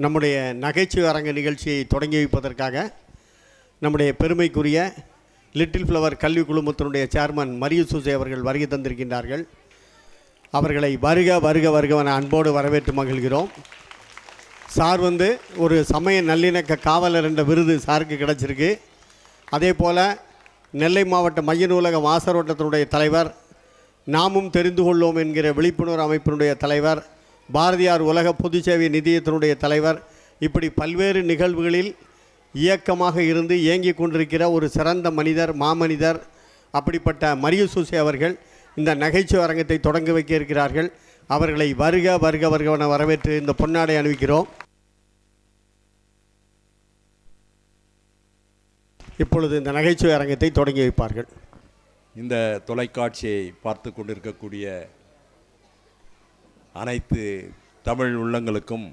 நம்முடைய நகைச்சுவை அரங்க நிகழ்ச்சியை தொடங்கி வைப்பதற்காக நம்முடைய பெருமைக்குரிய லிட்டில் ஃப்ளவர் கல்வி குழுமத்தினுடைய சேர்மன் மரியசூசை அவர்கள் வருகை தந்திருக்கின்றார்கள். அவர்களை வருக வருக வருகவன அன்போடு வரவேற்று மகிழ்கிறோம். சார் ஒரு சமய நல்லிணக்க காவலர் என்ற விருது சாருக்கு கிடச்சிருக்கு. அதே போல் நெல்லை மாவட்ட மைய நூலக வாசரோட்டத்தினுடைய தலைவர், நாமும் தெரிந்து கொள்ளோம் என்கிற விழிப்புணர்வு அமைப்பினுடைய தலைவர், பாரதியார் உலக பொது சேவை நிதியத்தினுடைய தலைவர், இப்படி பல்வேறு நிகழ்வுகளில் இயக்கமாக இருந்து இயங்கி கொண்டிருக்கிற ஒரு சிறந்த மனிதர், மாமனிதர். அப்படிப்பட்ட மரியசூசை அவர்கள் இந்த நகைச்சுவை அரங்கத்தை தொடங்க வைக்க இருக்கிறார்கள். அவர்களை வருக வருக வருகவன வரவேற்று இந்த பொன்னாடை அணிவிக்கிறோம். இப்பொழுது இந்த நகைச்சுவை அரங்கத்தை தொடங்கி வைப்பார்கள். இந்த தொலைக்காட்சியை பார்த்து கொண்டிருக்கக்கூடிய அனைத்து தமிழ் உள்ளங்களுக்கும்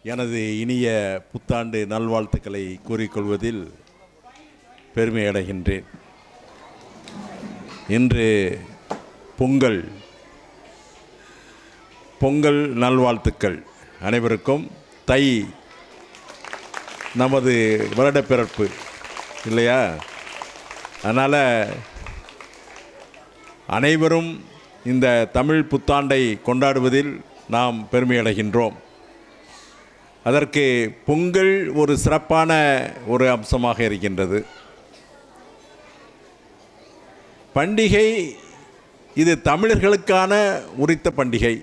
எனது இனிய புத்தாண்டு நல்வாழ்த்துக்களை கூறிக்கொள்வதில் பெருமை அடைகின்றேன். இன்று பொங்கல் நல்வாழ்த்துக்கள் அனைவருக்கும். தை நமது வருடப்பிறப்பு இல்லையா? அதனால் அனைவரும் இந்த தமிழ் புத்தாண்டை கொண்டாடுவதில் நாம் பெருமை அடைகின்றோம். அதற்கு பொங்கல் ஒரு சிறப்பான ஒரு அம்சமாக இருக்கின்றது. பண்டிகை இது தமிழர்களுக்கான உரித்த பண்டிகை.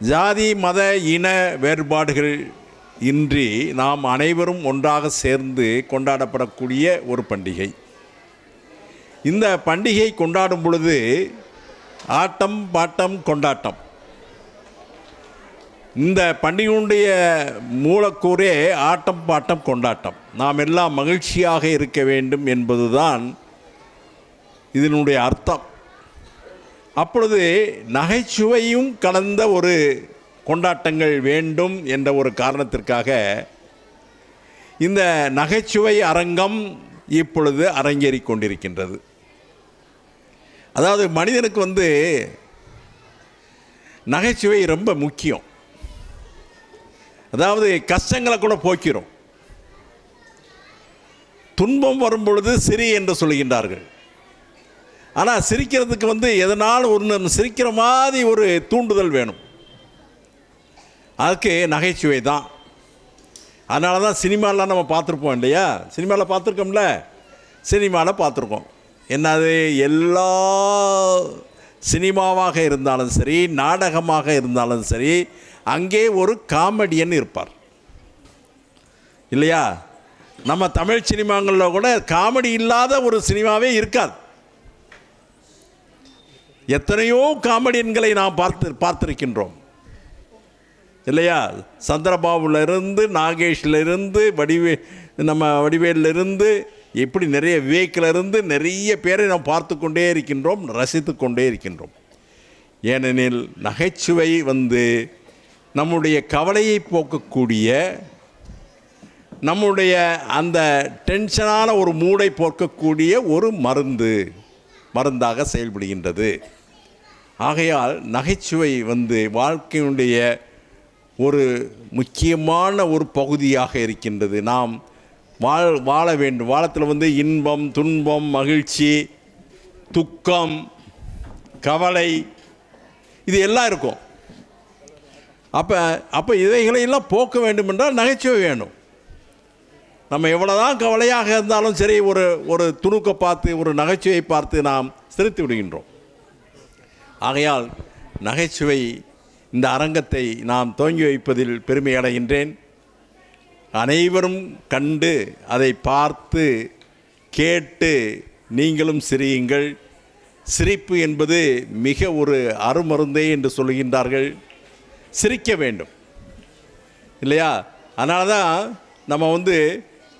ஜாதி மத இன வேறுபாடுகள் இன்றி நாம் அனைவரும் ஒன்றாக சேர்ந்து கொண்டாடப்படக்கூடிய ஒரு பண்டிகை. இந்த பண்டிகை கொண்டாடும் பொழுது ஆட்டம் பாட்டம் கொண்டாட்டம். இந்த பண்டிகையுடைய மூலக்கூறே ஆட்டம் பாட்டம் கொண்டாட்டம். நாம் எல்லாம் மகிழ்ச்சியாக இருக்க வேண்டும் என்பதுதான் இதனுடைய அர்த்தம். அப்பொழுது நகைச்சுவையும் கலந்த ஒரு கொண்டாட்டங்கள் வேண்டும் என்ற ஒரு காரணத்திற்காக இந்த நகைச்சுவை அரங்கம் இப்பொழுது அரங்கேறிக் கொண்டிருக்கின்றது. அதாவது மனிதனுக்கு நகைச்சுவை ரொம்ப முக்கியம். அதாவது கஷ்டங்களை கூட போக்கிறோம். துன்பம் வரும் பொழுது சிரி என்று சொல்கின்றார்கள். ஆனால் சிரிக்கிறதுக்கு எதனால் ஒன்று சிரிக்கிற மாதிரி ஒரு தூண்டுதல் வேணும். அதுக்கு நகைச்சுவை தான். அதனால தான் சினிமாலாம் நம்ம பார்த்துருப்போம் இல்லையா? சினிமாவில் பார்த்துருக்கோம்ல, சினிமாவில் பார்த்துருக்கோம். என்னது, எல்லா சினிமாவாக இருந்தாலும் சரி, நாடகமாக இருந்தாலும் சரி, அங்கே ஒரு காமெடியன் இருப்பார் இல்லையா? நம்ம தமிழ் சினிமாங்களில் கூட காமெடி இல்லாத ஒரு சினிமாவே இருக்காது. எத்தனையோ காமெடியன்களை நாம் பார்த்திருக்கின்றோம் இல்லையா? சந்திரபாபுலேருந்து, நாகேஷ்லேருந்து, வடிவேலிருந்து, எப்படி நிறைய விவேக்கிலிருந்து நிறைய பேரை நாம் பார்த்து கொண்டே இருக்கின்றோம், ரசித்து கொண்டே இருக்கின்றோம். ஏனெனில் நகைச்சுவை நம்முடைய கவலையை போக்கக்கூடிய, நம்முடைய அந்த டென்ஷனான ஒரு மூடை போக்கக்கூடிய ஒரு மருந்தாக செயல்படுகின்றது. ஆகையால் நகைச்சுவை வாழ்க்கையினுடைய ஒரு முக்கியமான ஒரு பகுதியாக இருக்கின்றது. நாம் வாழ வேண்டும். வாழத்தில் இன்பம், துன்பம், மகிழ்ச்சி, துக்கம், கவலை, இது எல்லாம் இருக்கும். அப்போ இவைகளையெல்லாம் போக்க வேண்டும் என்றால் நகைச்சுவை வேணும். நம்ம எவ்வளோதான் கவலையாக இருந்தாலும் சரி, ஒரு துணுக்கை பார்த்து, ஒரு நகைச்சுவை பார்த்து நாம் சிரித்து விடுகின்றோம். ஆகையால் நகைச்சுவை இந்த அரங்கத்தை நாம் துவங்கி வைப்பதில் பெருமை அடைகின்றேன். அனைவரும் கண்டு அதை பார்த்து கேட்டு நீங்களும் சிரியுங்கள். சிரிப்பு என்பது மிக ஒரு அருமருந்தே என்று சொல்கின்றார்கள். சிரிக்க வேண்டும் இல்லையா? அதனால தான் நம்ம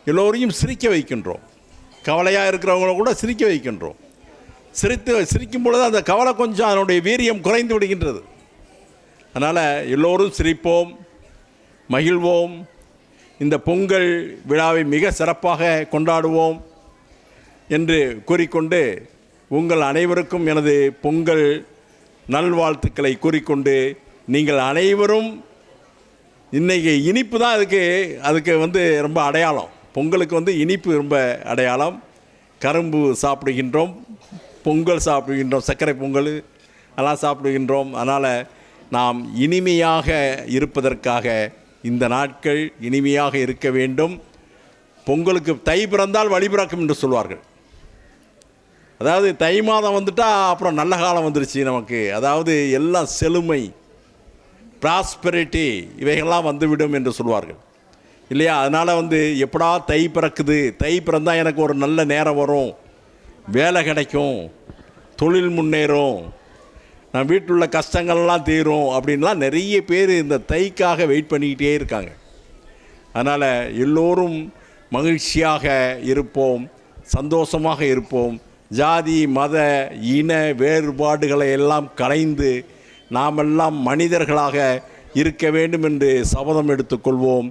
எல்லோரையும் சிரிக்க வைக்கின்றோம். கவலையாக இருக்கிறவங்கள கூட சிரிக்க வைக்கின்றோம். சிரிக்கும் பொழுது அந்த கவலை கொஞ்சம் அதனுடைய வீரியம் குறைந்து விடுகின்றது. அதனால் எல்லோரும் சிரிப்போம், மகிழ்வோம். இந்த பொங்கல் விழாவை மிக சிறப்பாக கொண்டாடுவோம் என்று கூறிக்கொண்டு உங்கள் அனைவருக்கும் எனது பொங்கல் நல்வாழ்த்துக்களை கூறிக்கொண்டு நீங்கள் அனைவரும் இன்றைக்கி இனிப்பு தான் அதுக்கு வந்து ரொம்ப அடையாளம். பொங்கலுக்கு வந்து இனிப்பு ரொம்ப அடையாளம். கரும்பு சாப்பிடுகின்றோம், பொங்கல் சாப்பிடுகின்றோம், சர்க்கரை பொங்கல் எல்லாம் சாப்பிடுகின்றோம். அதனால் நாம் இனிமையாக இருப்பதற்காக இந்த நாட்கள் இனிமையாக இருக்க வேண்டும். பொங்கலுக்கு தை பிறந்தால் வழி பிறக்கும் என்று சொல்வார்கள். அதாவது தை மாதம் வந்துட்டால் அப்புறம் நல்ல காலம் வந்துருச்சு நமக்கு. அதாவது எல்லாம் செழுமை, ப்ராஸ்பெரிட்டி இவைகள்லாம் வந்துவிடும் என்று சொல்வார்கள் இல்லையா? அதனால் வந்து எப்படா தை பிறக்குது, தை பிறந்தால் எனக்கு ஒரு நல்ல நேரம் வரும், வேலை கிடைக்கும், தொழில் முன்னேறும், நான் வீட்டில் உள்ள கஷ்டங்கள்லாம் தீரும் அப்படின்லாம் நிறைய பேர் இந்த தைக்காக வெயிட் பண்ணிக்கிட்டே இருக்காங்க. அதனால் எல்லோரும் மகிழ்ச்சியாக இருப்போம், சந்தோஷமாக இருப்போம். ஜாதி மத இன வேறுபாடுகளை எல்லாம் களைந்து நாமெல்லாம் மனிதர்களாக இருக்க வேண்டும் என்று சபதம் எடுத்துக்கொள்வோம்.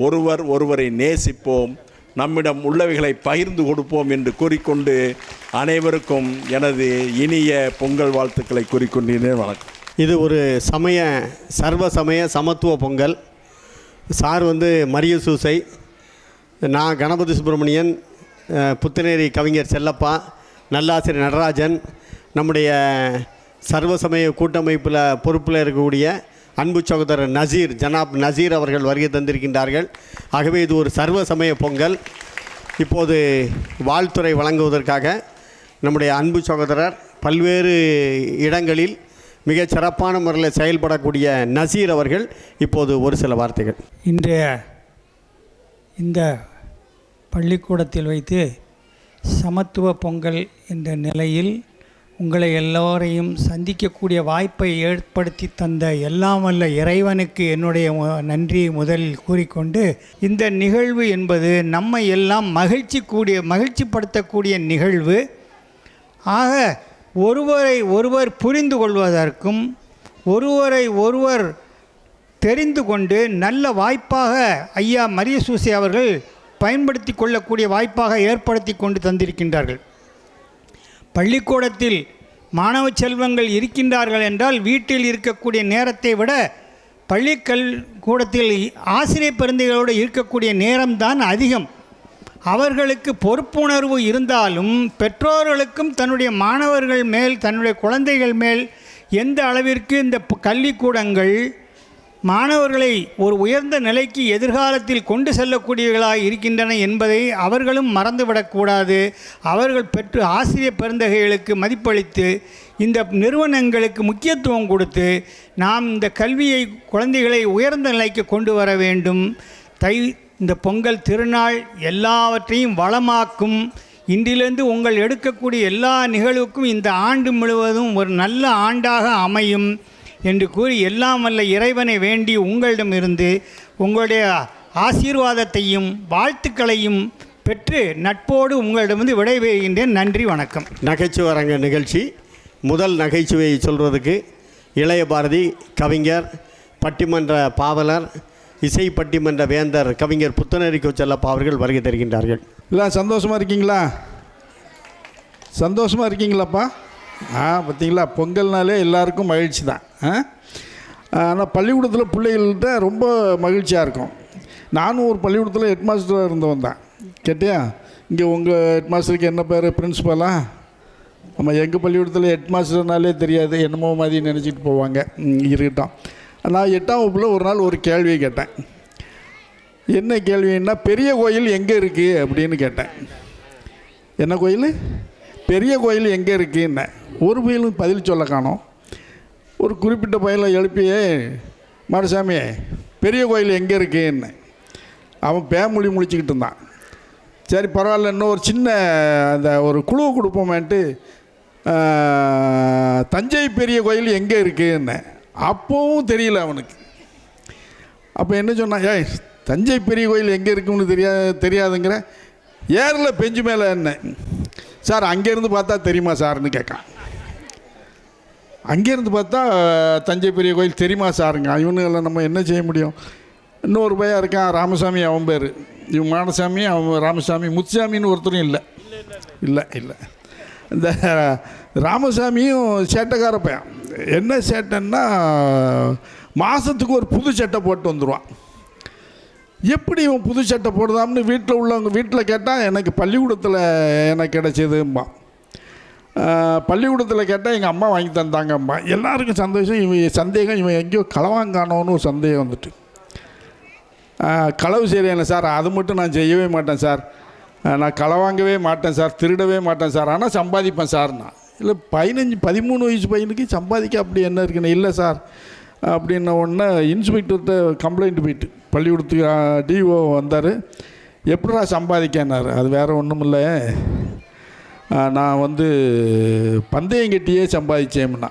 ஒருவர் ஒருவரை நேசிப்போம், நம்மிடம் உள்ளவைகளை பகிர்ந்து கொடுப்போம் என்று கூறிக்கொண்டு அனைவருக்கும் எனது இனிய பொங்கல் வாழ்த்துக்களை கூறிக்கொண்டேன். வணக்கம். இது ஒரு சர்வ சமய சமத்துவ பொங்கல். சார் வந்து மரிய சூசை, நான் கணபதி சுப்பிரமணியன், புத்தனேரி கவிஞர் செல்லப்பா, நல்லாசிரியர் நடராஜன், நம்முடைய சர்வசமய கூட்டமைப்பில் பொறுப்பில் இருக்கக்கூடிய அன்பு சகோதரர் நசீர், ஜனாப் நசீர் அவர்கள் வருகை தந்திருக்கின்றார்கள். ஆகவே இது ஒரு சர்வசமய பொங்கல். இப்போது வாழ்த்துறை வழங்குவதற்காக நம்முடைய அன்பு சகோதரர் பல்வேறு இடங்களில் மிகச் சிறப்பான முறையில் செயல்படக்கூடிய நசீர் அவர்கள் இப்போது ஒரு சில வார்த்தைகள். இன்றைய இந்த பள்ளிக்கூடத்தில் வைத்து சமத்துவ பொங்கல் என்ற நிலையில் உங்களை எல்லோரையும் சந்திக்கக்கூடிய வாய்ப்பை ஏற்படுத்தி தந்த எல்லாம் வல்ல இறைவனுக்கு என்னுடைய நன்றியை முதலில் கூறிக்கொண்டு, இந்த நிகழ்வு என்பது நம்மை எல்லாம் மகிழ்ச்சிப்படுத்தக்கூடிய நிகழ்வு. ஆக ஒருவரை ஒருவர் புரிந்து கொள்வதற்கும் ஒருவரை ஒருவர் தெரிந்து கொண்டு நல்ல வாய்ப்பாக ஐயா மரிய சூசை அவர்கள் பயன்படுத்தி கொள்ளக்கூடிய வாய்ப்பாக ஏற்படுத்தி கொண்டு தந்திருக்கின்றார்கள். பள்ளிக்கூடத்தில் மாணவ செல்வங்கள் இருக்கின்றார்கள் என்றால் வீட்டில் இருக்கக்கூடிய நேரத்தை விட பள்ளிக்கூடத்தில் ஆசிரியர் பெருந்தைகளோடு இருக்கக்கூடிய நேரம்தான் அதிகம். அவர்களுக்கு பொறுப்புணர்வு இருந்தாலும் பெற்றோர்களுக்கும் தன்னுடைய மாணவர்கள் மேல், தன்னுடைய குழந்தைகள் மேல் எந்த அளவிற்கு இந்த கல்விக்கூடங்கள் மாணவர்களை ஒரு உயர்ந்த நிலைக்கு எதிர்காலத்தில் கொண்டு செல்லக்கூடியவர்களாக இருக்கின்றன என்பதை அவர்களும் மறந்துவிடக்கூடாது. அவர்கள் ஆசிரியர் பெருந்தகைகளுக்கு மதிப்பளித்து இந்த நிறுவனங்களுக்கு முக்கியத்துவம் கொடுத்து நாம் இந்த கல்வியை, குழந்தைகளை உயர்ந்த நிலைக்கு கொண்டு வர வேண்டும். இந்த பொங்கல் திருநாள் எல்லாவற்றையும் வளமாக்கும். இன்றிலிருந்து உங்கள் எடுக்கக்கூடிய எல்லா நிகழ்வுக்கும் இந்த ஆண்டு முழுவதும் ஒரு நல்ல ஆண்டாக அமையும் என்று கூறி எல்லாம் வல்ல இறைவனை வேண்டி உங்களிடமிருந்து உங்களுடைய ஆசீர்வாதத்தையும் வாழ்த்துக்களையும் பெற்று நட்போடு உங்களிடமிருந்து விடைபெறுகின்றேன். நன்றி, வணக்கம். நகைச்சுவை அரங்க நிகழ்ச்சி. முதல் நகைச்சுவையை சொல்வதற்கு இளைய பாரதி கவிஞர், பட்டிமன்ற பாவலர், இசை பட்டிமன்ற வேந்தர் கவிஞர் புத்தனேரி செல்லப்பா அவர்கள் வருகை தருகின்றார்கள். இல்லை, சந்தோஷமாக இருக்கீங்களா? சந்தோஷமாக இருக்கீங்களாப்பா? பார்த்தீங்களா, பொங்கல்னாலே எல்லாருக்கும் மகிழ்ச்சி தான். ஆனால் பள்ளிக்கூடத்தில் பிள்ளைகள்கிட்ட ரொம்ப மகிழ்ச்சியாக இருக்கும். நானும் ஒரு பள்ளிக்கூடத்தில் ஹெட் மாஸ்டராக இருந்தவன் தான். கேட்டியா, இங்கே உங்கள் ஹெட் மாஸ்டருக்கு என்ன பேர்? பிரின்ஸிபலா? நம்ம எங்கள் பள்ளிக்கூடத்தில் ஹெட் மாஸ்டர்னாலே தெரியாது, என்னமோ மாதிரி நினச்சிட்டு போவாங்க. இருக்கட்டும். நான் 8ஆம் வகுப்பில் ஒரு நாள் ஒரு கேள்வியை கேட்டேன். என்ன கேள்வின்னா, பெரிய கோயில் எங்கே இருக்குது அப்படின்னு கேட்டேன். என்ன கோயில்? பெரிய கோயில் எங்கே இருக்குன்னு. ஒரு கோயிலும் பதில் சொல்ல காணோம். ஒரு குறிப்பிட்ட பயிலை எழுப்பியே, மாடசாமி பெரிய கோயில் எங்கே இருக்குன்னு. அவன் பேமொழி முழிச்சிக்கிட்டு இருந்தான். சரி பரவாயில்ல, இன்னும் ஒரு சின்ன அந்த ஒரு குழு கொடுப்போமேன்ட்டு, தஞ்சை பெரிய கோயில் எங்கே இருக்குன்னு. அப்போவும் தெரியல அவனுக்கு. அப்போ என்ன சொன்னான், ஏய் தஞ்சை பெரிய கோயில் எங்கே இருக்குன்னு தெரியாதுங்கிற, ஏரில் பெஞ்சு மேலே என்ன சார், அங்கேருந்து பார்த்தா தெரியுமா சார்னு கேட்கான். அங்கேருந்து பார்த்தா தஞ்சை பெரிய கோயில் தெரியுமா சாருங்க. இவனுங்களை நம்ம என்ன செய்ய முடியும்? இன்னொரு பையன் இருக்கான், ராமசாமி, அவன் பேர். இவன் மாடசாமி, அவன் ராமசாமி. முத்துசாமின்னு ஒருத்தரும் இல்லை. இந்த ராமசாமியும் சேட்டைக்கார பையன். என்ன சேட்டைன்னா மாதத்துக்கு ஒரு புது சட்டை போட்டு வந்துடுவான். எப்படி இவன் புது சட்டை போடுதாம்னு வீட்டில் உள்ளவங்க வீட்டில் கேட்டால் எனக்கு பள்ளிக்கூடத்தில் எனக்கு கிடச்சிதும்மா, பள்ளிக்கூடத்தில் கேட்டால் எங்கள் அம்மா வாங்கி தந்தாங்கம்மா. எல்லாருக்கும் சந்தோஷம். இவன் சந்தேகம், இவன் எங்கேயோ களவாங்கானோன்னு ஒரு சந்தேகம் வந்துட்டு, களவு சரியான சார், அது மட்டும் நான் செய்யவே மாட்டேன் சார், நான் களவாங்கவே மாட்டேன் சார், திருடவே மாட்டேன் சார், ஆனால் சம்பாதிப்பேன் சார். நான் இல்லை 13 வயசு பையனுக்கு சம்பாதிக்க அப்படி என்ன இருக்குன்னு. இல்லை சார் அப்படின்ன உடனே இன்ஸ்பெக்டர்கிட்ட கம்ப்ளைண்ட் போயிட்டு பள்ளிக்கூடத்துக்கு டிஓ வந்தார். எப்படா சம்பாதிக்கன்னார். அது வேறு ஒன்றும் இல்லை, நான் வந்து பந்தயம் கட்டியே சம்பாதிச்சேன்னா.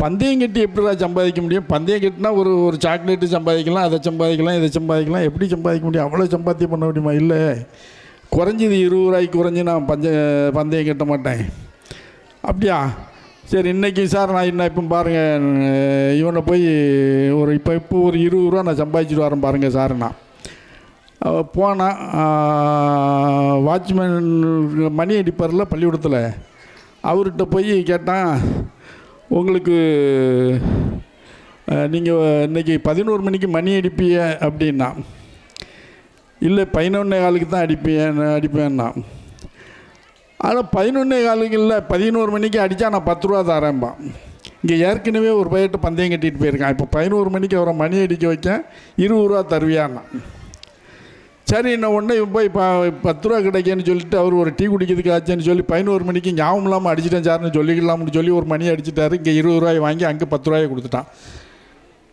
பந்தயம் கட்டி எப்படிடா சம்பாதிக்க முடியும்? பந்தயம் கட்டினா ஒரு சாக்லேட்டு சம்பாதிக்கலாம், அதை சம்பாதிக்கலாம், இதை சம்பாதிக்கலாம், எப்படி சம்பாதிக்க முடியும்? அவ்வளோ சம்பாத்தியம் பண்ண முடியுமா? இல்லை, குறைஞ்சது 20 ரூபாய்க்கு குறைஞ்சி நான் பந்தயம் கட்ட மாட்டேன். அப்படியா? சரி, இன்றைக்கி சார் நான் என்ன இப்போ பாருங்கள், இவனை போய் இப்போ ஒரு 20 ரூபா நான் சம்பாதிச்சிட்டு வரேன் பாருங்கள் சார். நான் போனால் வாட்ச்மேன் மணி அடிப்பார்ல பள்ளிக்கூடத்தில், அவர்கிட்ட போய் கேட்டான், உங்களுக்கு நீங்கள் இன்றைக்கி 11 மணிக்கு மணி அடிப்பீங்க அப்படின்னா. இல்லை 11:15 தான் அடிப்பேன்னா. ஆனால் 11:15 இல்லை 11 மணிக்கு அடித்தா நான் 10 ரூபா தரேன்பான். இங்கே ஏற்கனவே ஒரு பையன்ட்டு பந்தயம் கட்டிட்டு போயிருக்கான். இப்போ 11 மணிக்கு அவரை மணி அடிக்க வைக்க 20 ரூபா தருவியான்னா. சரி, இன்னும் ஒன்று போய் 10 ரூபா கிடைக்கேன்னு சொல்லிட்டு அவர் ஒரு டீ குடிக்கிறதுக்கு ஆச்சுன்னு சொல்லி 11 மணிக்கு ஞாபகம் இல்லாமல் அடிச்சிட்டேன் சார்னு சொல்லிக்கலாம்னு சொல்லி ஒரு மணி அடிச்சிட்டாரு. இங்கே 20 ரூபாய் வாங்கி அங்கே 10 ரூபாயை கொடுத்துட்டான்.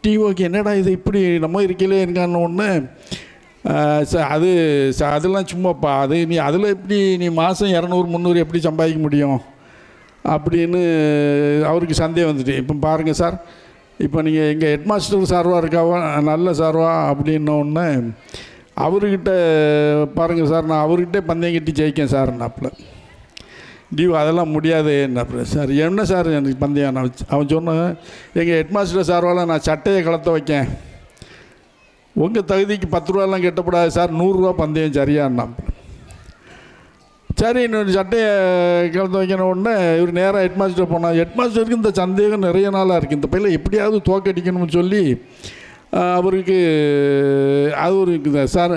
டிஓக்கு என்னடா இது இப்படி நம்ம இருக்கையிலே இருக்கான்னு ஒன்று. அது அதெல்லாம் சும்மாப்பா, அது நீ அதில் எப்படி நீ மாதம் 200-300 எப்படி சம்பாதிக்க முடியும் அப்படின்னு அவருக்கு சந்தேகம் வந்துட்டு. இப்போ பாருங்கள் சார், இப்போ நீங்கள் எங்கள் ஹெட்மாஸ்டர் சார்வாக இருக்காவா, நல்ல சார்வா அப்படின்ன ஒன்று அவர்கிட்ட பாருங்கள் சார், நான் அவர்கிட்ட பந்தயம் கட்டி ஜெயிக்கேன் சார். நாப்பில் டியூ அதெல்லாம் முடியாது என்ன சார். என்ன சார் எனக்கு பந்தயம்? நான் அவன் சொன்னேன், எங்கள் ஹெட்மாஸ்டர் சார்வால் நான் சட்டையை கலத்த வைக்கேன், உங்கள் தகுதிக்கு 10 ரூபாலாம் கட்டப்படாது சார், 100 ரூபா பந்தயம் சரியான்னா. சரி, இன்னொரு சட்டையை கலந்து வைக்கணும் உடனே இவர் நேராக ஹெட்மாஸ்டர் போனார். ஹெட்மாஸ்டருக்கு இந்த சந்தேகம் நிறைய நாளாக இருக்குது, இந்த பையில எப்படியாவது தோக்கடிக்கணும்னு சொல்லி அவருக்கு அது ஒரு இருக்குது சார்.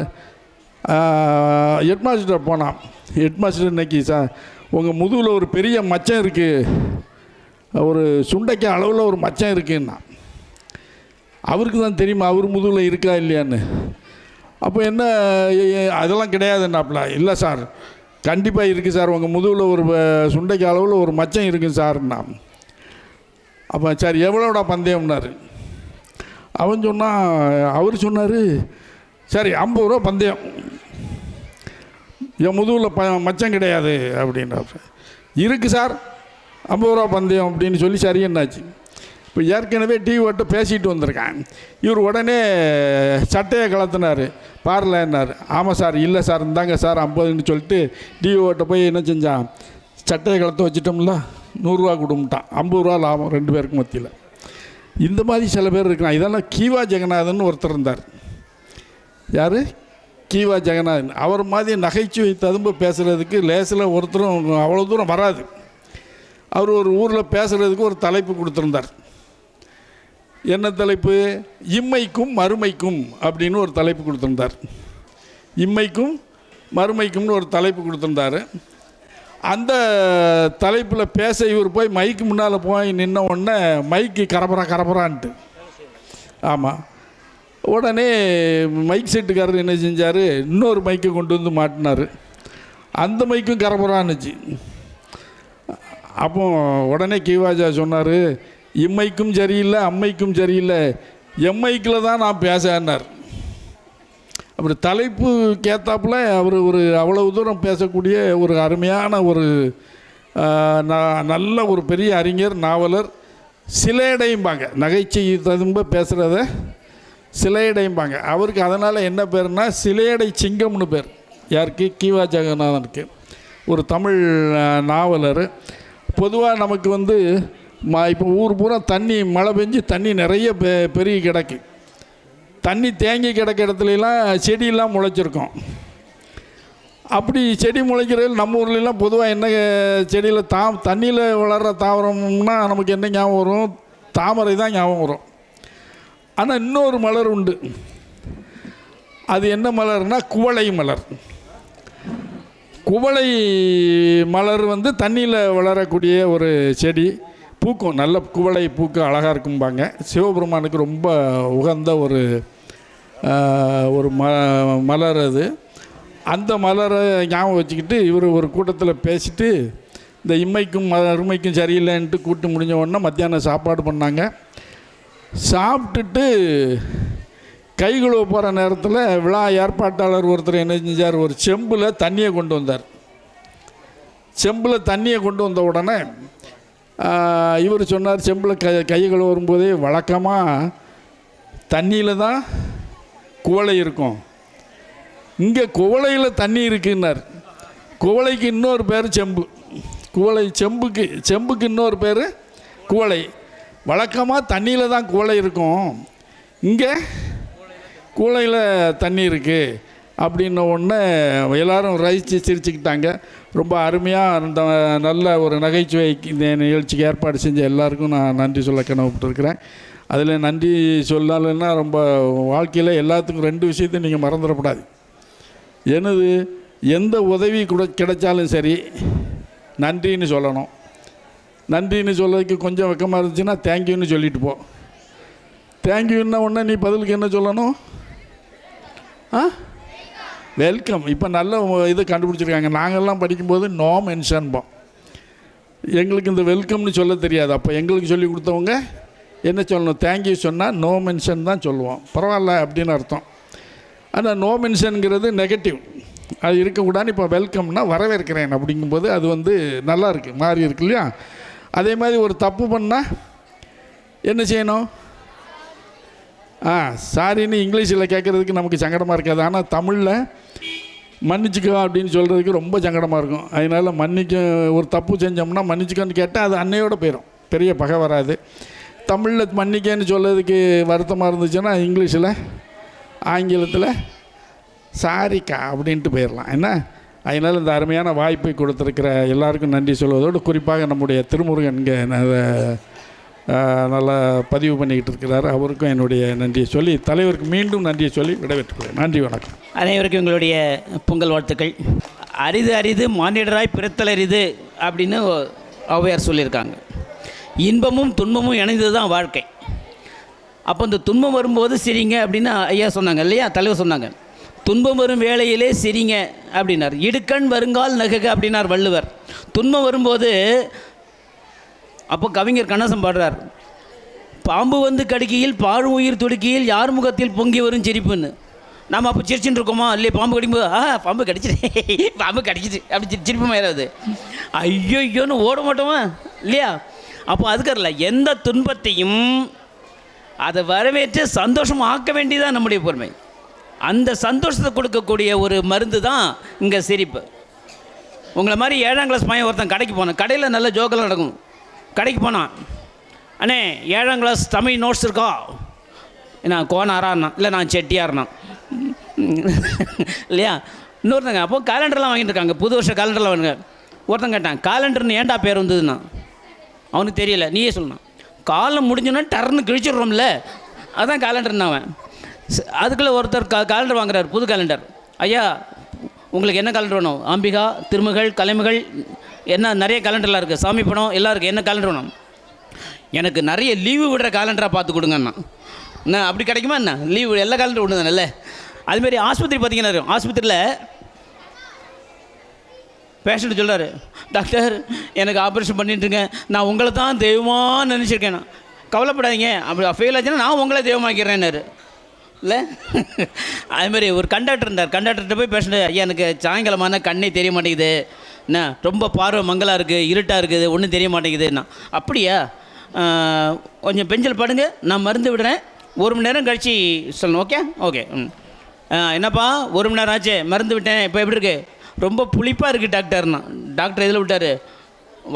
ஹெட்மாஸ்டர் போனான். ஹெட்மாஸ்டர் இன்னைக்கு சார் உங்கள் முதுகில் ஒரு பெரிய மச்சம் இருக்குது, ஒரு சுண்டைக்காய் அளவில் ஒரு மச்சம் இருக்குன்னா. அவருக்கு தான் தெரியுமா அவர் முதுகில் இருக்கா இல்லையான்னு. அப்போ என்ன, அதெல்லாம் கிடையாதுன்னாப்ல. இல்லை சார், கண்டிப்பாக இருக்குது சார், உங்கள் முதுகில் ஒரு சுண்டைக்காய் அளவில் ஒரு மச்சம் இருக்குது சார்னா. அப்போ சார் எவ்வளோடா பந்தயம்னாரு. அவன் சொன்னான், அவர் சொன்னார், சரி 50 ரூபா பந்தயம், என் முதுகில் மச்சம் கிடையாது அப்படின்னாரு. இருக்குது சார் 50 ரூபா பந்தயம் அப்படின்னு சொல்லி சரி என்னாச்சு. இப்போ ஏற்கனவே டிவிட்ட பேசிட்டு வந்திருக்கேன். இவர் உடனே சட்டையை கலத்தினார். பாரலன்னார். ஆமாம் சார், இல்லை சார், இந்தாங்க சார் 50ன்னு சொல்லிட்டு டிவிட்ட போய் என்ன செஞ்சான், சட்டையை கலத்த வச்சிட்டோம்ல, 100 ரூபா கொடுத்துட்டான். 50 ரூபா லாபம் 2 பேருக்கு மத்தியில். இந்த மாதிரி சில பேர் இருக்கிறான். இதெல்லாம் கீவா ஜெகநாதன் ஒருத்தர் இருந்தார். யார்? கீவா ஜெகநாதன். அவர் மாதிரி நகைச்சுவை ததும்ப பேசுகிறதுக்கு லேசில் ஒருத்தரும் அவ்வளோ தூரம் வராது. அவர் ஒரு ஊரில் பேசுகிறதுக்கு ஒரு தலைப்பு கொடுத்துருந்தார். என்ன தலைப்பு? இம்மைக்கும் மறுமைக்கும் அப்படின்னு ஒரு தலைப்பு கொடுத்துருந்தார். இம்மைக்கும் மறுமைக்கும்னு ஒரு தலைப்பு கொடுத்துருந்தார். அந்த தலைப்பில் பேச இவர் போய் மைக்கு முன்னால் போய் நின்ன உடனே மைக்கு கரபரான்ட்டு. ஆமாம், உடனே மைக் செட்டுக்காரர் என்ன செஞ்சார், இன்னொரு மைக்கை கொண்டு வந்து மாட்டினார். அந்த மைக்கும் கரபரான்னுச்சு. அப்போ உடனே கீவாஜா சொன்னார், இம்மைக்கும் சரியில்லை அம்மைக்கும் சரியில்லை, எம்மைக்கில் தான் நான் பேசினார். அப்படி தலைப்பு கேத்தாப்புல அவர் ஒரு அவ்வளவு தூரம் பேசக்கூடிய ஒரு அருமையான ஒரு நல்ல ஒரு பெரிய அறிஞர், நாவலர். சிலையடையும்பாங்க, நகைச்சுவை ததும்ப பேசுகிறத சிலையடையும்பாங்க. அவருக்கு அதனால் என்ன பேர்னா சிலையடை சிங்கம்னு பேர். யாருக்கு? கீவா ஜெகநாதனுக்கு. ஒரு தமிழ் நாவலர். பொதுவாக நமக்கு வந்து இப்போ ஊர் பூரா தண்ணி மழை பெஞ்சு தண்ணி நிறைய பெருகி கிடக்கு. தண்ணி தேங்கி கிடக்க இடத்துலலாம் செடியெல்லாம் முளைச்சிருக்கும். அப்படி செடி முளைக்கிறது நம்ம ஊர்லெலாம் பொதுவாக என்ன செடியில் தண்ணியில் வளர்கிற தாவரம்னா நமக்கு என்ன ஞாபகம் வரும்? தாமரை தான் ஞாபகம் வரும். ஆனால் இன்னொரு மலர் உண்டு. அது என்ன மலர்னா குவளை மலர். குவளை மலர் வந்து தண்ணியில் வளரக்கூடிய ஒரு செடி. பூக்கும், நல்ல குவளை பூக்கு அழகாக இருக்கும்பாங்க. சிவபெருமானுக்கு ரொம்ப உகந்த ஒரு மலர் அது. அந்த மலரை ஞாபகம் வச்சுக்கிட்டு இவர் ஒரு கூட்டத்தில் பேசிட்டு இந்த இம்மைக்கும் அருமைக்கும் சரியில்லைன்ட்டு கூட்டு முடிஞ்ச உடனே மத்தியானம் சாப்பாடு பண்ணாங்க. சாப்பிட்டுட்டு கை கழுவ போகிற நேரத்தில் விழா ஏற்பாட்டாளர் ஒருத்தர் என்ன செஞ்சார்? ஒரு செம்பில் தண்ணியை கொண்டு வந்தார். செம்பில் தண்ணியை கொண்டு வந்த உடனே இவர் சொன்னார், செம்பில் கை கழுவ வரும்போதே வழக்கமாக தண்ணியில் தான் குவளை இருக்கும், இங்கே குவளையில் தண்ணி இருக்குன்னார். குவளைக்கு இன்னொரு பேர் செம்பு. குவளை செம்புக்கு இன்னொரு பேர் குவளை. வழக்கமாக தண்ணியில் தான் குவளை இருக்கும், இங்கே குவளையில் தண்ணி இருக்குது அப்படின்ன ஒன்று எல்லோரும் ரசித்து சிரிச்சுக்கிட்டாங்க. ரொம்ப அருமையாக அந்த நல்ல ஒரு நகைச்சுவை இந்த நிகழ்ச்சிக்கு ஏற்பாடு செஞ்ச எல்லாருக்கும் நான் நன்றி சொல்ல கனவுப்பட்டுருக்கிறேன். அதில் நன்றி சொல்லாலன்னா ரொம்ப வாழ்க்கையில் எல்லாத்துக்கும் 2 விஷயத்தையும் நீங்கள் மறந்துடக்கூடாது. எனது எந்த உதவி கிடைச்சாலும் சரி நன்றின்னு சொல்லணும். நன்றின்னு சொல்கிறதுக்கு கொஞ்சம் வெக்கமாக இருந்துச்சுன்னா தேங்க்யூன்னு சொல்லிட்டு போ. தேங்க்யூன்னா உடனே நீ பதிலுக்கு என்ன சொல்லணும்? வெல்கம். இப்போ நல்ல இது கண்டுபிடிச்சிருக்காங்க. நாங்கள்லாம் படிக்கும்போது நோ மென்ஷன்போம். எங்களுக்கு இந்த வெல்கம்னு சொல்ல தெரியாது. அப்போ எங்களுக்கு சொல்லி கொடுத்தவங்க என்ன சொல்லணும்? தேங்க்யூ சொன்னால் நோ மென்ஷன் தான் சொல்லுவோம். பரவாயில்ல அப்படின்னு அர்த்தம். ஆனால் நோ மென்ஷனுங்கிறது நெகட்டிவ், அது இருக்கக்கூடாது. இப்போ வெல்கம்னா வரவேற்கிறேன் அப்படிங்கும்போது அது வந்து நல்லா இருக்குது, மாறி இருக்கு இல்லையா? அதே மாதிரி ஒரு தப்பு பண்ணால் என்ன செய்யணும்? சாரின்னு இங்கிலீஷில் கேட்குறதுக்கு நமக்கு சங்கடமாக இருக்காது. ஆனால் தமிழில் மன்னிச்சிக்கோ அப்படின்னு சொல்கிறதுக்கு ரொம்ப சங்கடமாக இருக்கும். அதனால் ஒரு தப்பு செஞ்சோம்னா மன்னிச்சிக்கோன்னு கேட்டால் அது அன்னையோடு போயிடும், பெரிய பகை வராது. தமிழில் மன்னிக்கன்னு சொல்கிறதுக்கு வருத்தமாக இருந்துச்சுன்னா இங்கிலீஷில் ஆங்கிலத்தில் சாரிக்கா அப்படின்ட்டு போயிடலாம் என்ன. அதனால் இந்த அருமையான வாய்ப்பை கொடுத்துருக்கிற எல்லாருக்கும் நன்றி சொல்வதோடு குறிப்பாக நம்முடைய திருமுருகன் இங்கே நல்லா பதிவு பண்ணிக்கிட்டு இருக்கிறார், அவருக்கும் என்னுடைய நன்றியை சொல்லி தலைவருக்கு மீண்டும் நன்றியை சொல்லி விடைபெற்றுக்கிறேன். நன்றி, வணக்கம். அனைவருக்கும் எங்களுடைய பொங்கல் வாழ்த்துக்கள். அரிது அரிது மானிடராய் பிறத்தல் அரிது அப்படின்னு ஔவையார் சொல்லியிருக்காங்க. இன்பமும் துன்பமும் இணைந்தது தான் வாழ்க்கை. அப்போ இந்த துன்பம் வரும்போது சிரிங்க அப்படின்னு ஐயா சொன்னாங்க இல்லையா, தலைவர் சொன்னாங்க. துன்பம் வரும் வேளையிலே சிரிங்க அப்படின்னார். இடுக்கண் வருங்கால் நகுக அப்படின்னார் வள்ளுவர். துன்பம் வரும்போது அப்போ கவிஞர் கண்ணதாசன் பாடுறார், பாம்பு வந்து கடிக்கையில் பாழும் உயிர் துடுக்கியில் யார் முகத்தில் பொங்கி வரும் சிரிப்புன்னு. நாம் அப்போ சிரிச்சுட்டு இருக்கோமா இல்லையா? பாம்பு கடிக்கும்போது பாம்பு கடிச்சிட்டு பாம்பு கடிச்சிட்டு அப்படி சிரிப்பு மாறாது, ஐயோன்னு ஓட மாட்டோமா இல்லையா? அப்போ அதுக்கறல எந்த துன்பத்தையும் அதை வரவேற்று சந்தோஷம் ஆக்க வேண்டியதான் நம்முடைய பொறுமை. அந்த சந்தோஷத்தை கொடுக்கக்கூடிய ஒரு மருந்து தான் இங்கே சிரிப்பு. உங்களை மாதிரி 7ஆம் கிளாஸ் பையன் ஒருத்தன் கடைக்கு போனான். கடையில் நல்ல ஜோக்கெல்லாம் நடக்கும். கடைக்கு போனான், அண்ணே 7ஆம் கிளாஸ் தமிழ் நோட்ஸ் இருக்கா? நான் கோனாரான்னா, இல்லை நான் செட்டியார்னா இல்லையா? இன்னொருத்தங்க அப்போ கேலண்டர்லாம் வாங்கிட்டு இருக்காங்க, புது வருஷ கேலண்டர்லாம் வாங்க. ஒருத்தன் கேட்டான், கேலண்டர்னு ஏன்டா பேர் வந்ததுன்னா? அவனுக்கு தெரியல, நீயே சொல்லணும். காலம் முடிஞ்சோன்னா டர்னு கிழிச்சிடுறோம்ல, அதுதான் கேலண்டர்னு அவன். அதுக்குள்ளே ஒருத்தர் கேலண்டர் வாங்குறாரு, புது கேலண்டர். ஐயா உங்களுக்கு என்ன கேலண்டர் வேணும்? அம்பிகா, திருமகள், கலைமகள், என்ன நிறைய கேலண்டர்லாம் இருக்குது, சாமி படம் எல்லாம் இருக்குது, என்ன கேலண்டர் வேணும்? எனக்கு நிறைய லீவு விடுற கேலண்டராக பார்த்து கொடுங்கண்ணா. என்ன அப்படி கிடைக்குமா என்ன? லீவு எல்லா கேலண்டரும் ஒன்று தானே. அதுமாரி ஆஸ்பத்திரி பார்த்தீங்கன்னா, ஆஸ்பத்திரியில் பேஷண்ட் சொல்கிறார், டாக்டர் எனக்கு ஆப்ரேஷன் பண்ணிட்டுருங்க, நான் உங்களை தான் தெய்வமாக நினச்சிருக்கேன். கவலைப்படாதீங்க, அப்படி ஃபெயில் ஆச்சுன்னா நான் உங்களே தெய்வமாக்கிறேன்னாரு இல்லை. அதுமாரி ஒரு கண்டக்டர் இருந்தார். கண்டக்டர்கிட்ட போய் பேஷண்ட், ஐயா எனக்கு சாயங்காலமான கண்ணே தெரிய மாட்டேங்குது, என்ன ரொம்ப பார்வை மங்கலாக இருக்குது, இருட்டாக இருக்குது, ஒன்றும் தெரிய மாட்டேங்குதுன்னா. அப்படியா, கொஞ்சம் பெஞ்சில் படுங்க, நான் மருந்து விடுறேன், 1 மணி நேரம் கழித்து சொல்லணும். Okay okay. என்னப்பா 1 மணி நேரம் ஆச்சு, மருந்து விட்டேன், இப்போ எப்படி இருக்குது? ரொம்ப புளிப்பாக இருக்குது டாக்டர்னா. டாக்டர் எதில் விட்டார்?